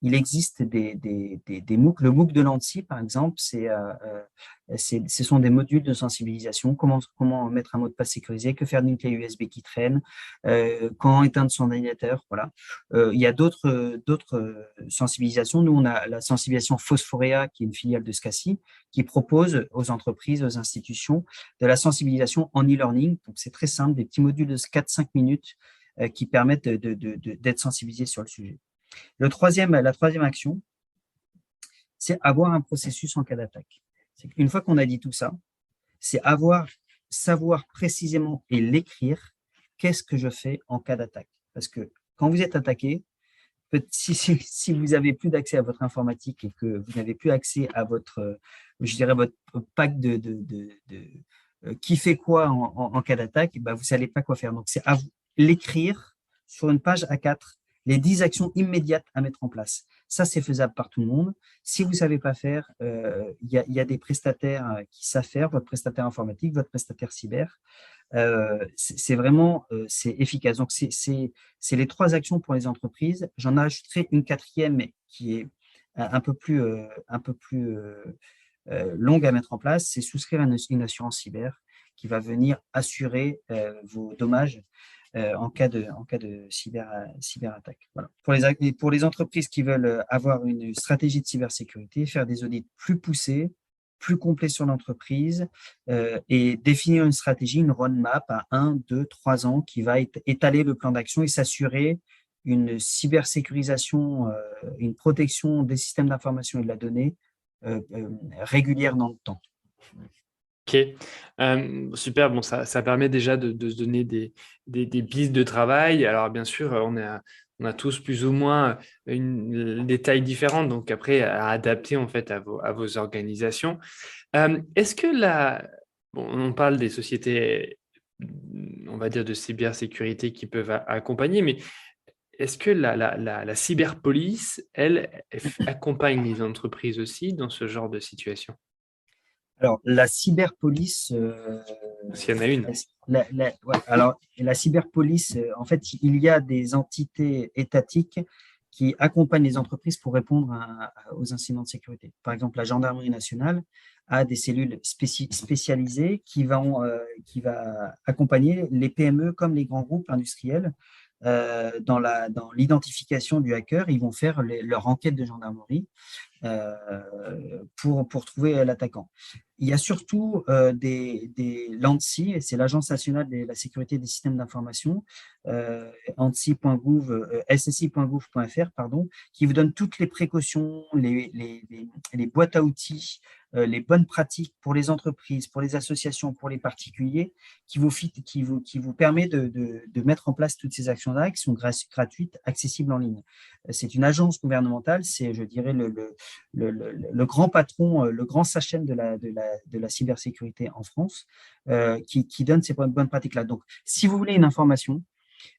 Il existe des MOOC. Le MOOC de l'ANSSI, par exemple, ce sont des modules de sensibilisation. Comment mettre un mot de passe sécurisé, que faire d'une clé USB qui traîne, comment éteindre son ordinateur. Voilà. Il y a d'autres sensibilisations. Nous, on a la sensibilisation Phosphorea, qui est une filiale de SCSI, qui propose aux entreprises, aux institutions, de la sensibilisation en e-learning. Donc, c'est très simple, des petits modules de 4-5 minutes qui permettent d'être sensibilisés sur le sujet. La troisième action, c'est avoir un processus en cas d'attaque. Une fois qu'on a dit tout ça, c'est savoir précisément et l'écrire, qu'est-ce que je fais en cas d'attaque. Parce que quand vous êtes attaqué, si vous n'avez plus d'accès à votre informatique et que vous n'avez plus accès à votre pack qui fait quoi en cas d'attaque, vous ne savez pas quoi faire. Donc, c'est à l'écrire sur une page A4, les 10 actions immédiates à mettre en place. Ça, c'est faisable par tout le monde. Si vous ne savez pas faire, il y a des prestataires qui savent faire, votre prestataire informatique, votre prestataire cyber. C'est vraiment c'est efficace. Donc, c'est les 3 actions pour les entreprises. J'en ajouterai une quatrième qui est un peu plus longue à mettre en place. C'est souscrire une assurance cyber qui va venir assurer vos dommages en cas de cyberattaque. Voilà. Pour les entreprises qui veulent avoir une stratégie de cybersécurité, faire des audits plus poussés, plus complets sur l'entreprise et définir une stratégie, une roadmap à 1, 2, 3 ans qui va étaler le plan d'action et s'assurer une cybersécurisation, une protection des systèmes d'information et de la donnée régulière dans le temps.
Ok, super. Bon, ça permet déjà de se donner des pistes de travail. Alors, bien sûr, On a tous plus ou moins des tailles différentes, donc après à adapter en fait à vos organisations. Est-ce que bon, on parle des sociétés, on va dire de cybersécurité qui peuvent accompagner, mais est-ce que la cyberpolice, elle accompagne les entreprises aussi dans ce genre de situation?
Alors, la cyberpolice,
S'il y en a une.
ouais, alors, la cyberpolice, en fait, il y a des entités étatiques qui accompagnent les entreprises pour répondre aux incidents de sécurité. Par exemple, la gendarmerie nationale a des cellules spécialisées qui va accompagner les PME comme les grands groupes industriels dans l'identification du hacker. Ils vont faire leur enquête de gendarmerie pour trouver l'attaquant. Il y a surtout l'ANSSI, c'est l'Agence nationale de la sécurité des systèmes d'information, ssi.gouv.fr, pardon, qui vous donne toutes les précautions, les boîtes à outils, les bonnes pratiques pour les entreprises, pour les associations, pour les particuliers, qui vous permet de mettre en place toutes ces actions-là qui sont gratuites, accessibles en ligne. C'est une agence gouvernementale, c'est, je dirais, le grand patron, le grand SACEM de la cybersécurité en France, qui donne ces bonnes pratiques-là. Donc, si vous voulez une information,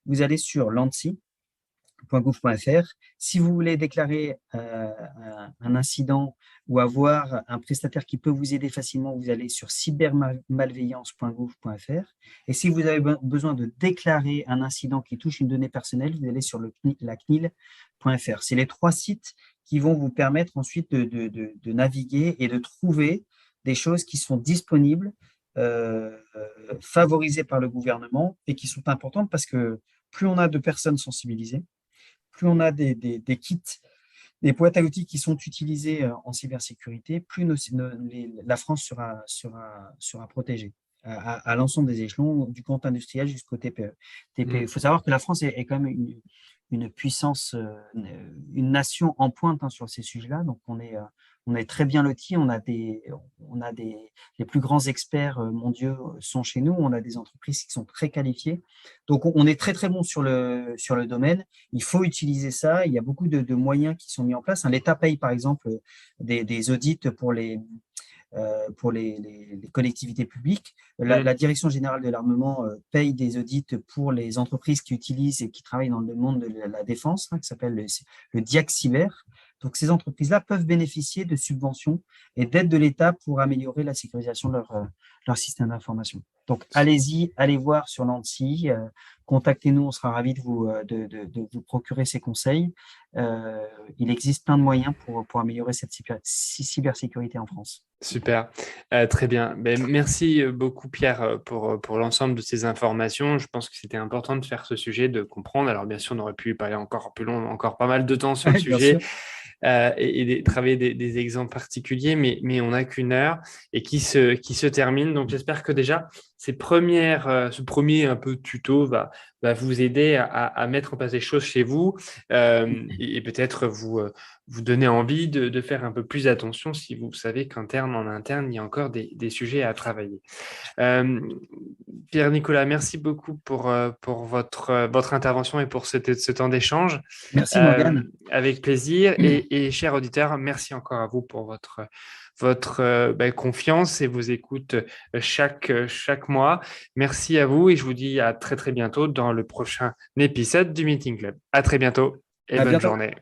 vous allez sur lancy.gouv.fr. Si vous voulez déclarer un incident ou avoir un prestataire qui peut vous aider facilement, vous allez sur cybermalveillance.gouv.fr. Et si vous avez besoin de déclarer un incident qui touche une donnée personnelle, vous allez sur la CNIL.fr. C'est les 3 sites qui vont vous permettre ensuite de naviguer et de trouver des choses qui sont disponibles, favorisées par le gouvernement et qui sont importantes parce que plus on a de personnes sensibilisées, plus on a des kits, des boîtes à outils qui sont utilisés en cybersécurité, plus la France sera protégée à l'ensemble des échelons, du compte industriel jusqu'au TPE. Il faut savoir que la France est quand même une puissance, une nation en pointe sur ces sujets-là. Donc, on est très bien lotis. Les plus grands experts mondiaux sont chez nous. On a des entreprises qui sont très qualifiées. Donc, on est très, très bon sur le domaine. Il faut utiliser ça. Il y a beaucoup de moyens qui sont mis en place. L'État paye, par exemple, des audits pour les collectivités publiques. La Direction générale de l'armement paye des audits pour les entreprises qui utilisent et qui travaillent dans le monde de la défense, qui s'appelle le DIAC Cyber. Donc, ces entreprises-là peuvent bénéficier de subventions et d'aides de l'État pour améliorer la sécurisation de leur système d'information. Donc, allez-y, allez voir sur l'ANSSI, contactez-nous, on sera ravis de vous procurer ces conseils. Il existe plein de moyens pour améliorer cette cybersécurité en France.
Super, très bien. Merci beaucoup Pierre pour l'ensemble de ces informations. Je pense que c'était important de faire ce sujet, de comprendre. Alors bien sûr, on aurait pu parler encore plus long, encore pas mal de temps sur le sujet et travailler des exemples particuliers, mais on n'a qu'1 heure et qui se termine. Donc j'espère que déjà ce premier un peu tuto va vous aider à mettre en place des choses chez vous et peut-être vous donner envie de faire un peu plus attention si vous savez en interne, il y a encore des sujets à travailler. Pierre-Nicolas, merci beaucoup pour votre intervention et pour ce temps d'échange.
Merci Morgane.
Avec plaisir. Et chers auditeurs, merci encore à vous pour votre confiance et vos écoutes chaque mois. Merci à vous et je vous dis à très très bientôt dans le prochain épisode du Meeting Club. À très bientôt et bonne journée.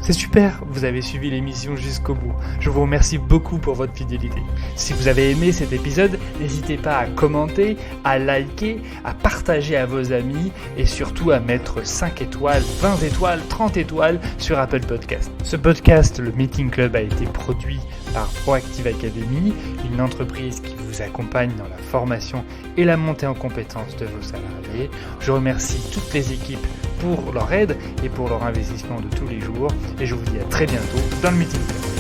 C'est super, vous avez suivi l'émission jusqu'au bout. Je vous remercie beaucoup pour votre fidélité. Si vous avez aimé cet épisode, n'hésitez pas à commenter, à liker, à partager à vos amis et surtout à mettre 5 étoiles, 20 étoiles, 30 étoiles sur Apple Podcast. Ce podcast, le Meeting Club, a été produit par Proactive Academy, une entreprise qui vous accompagne dans la formation et la montée en compétences de vos salariés. Je remercie toutes les équipes pour leur aide et pour leur investissement de tous les jours. Et je vous dis à très bientôt dans le Meeting Club.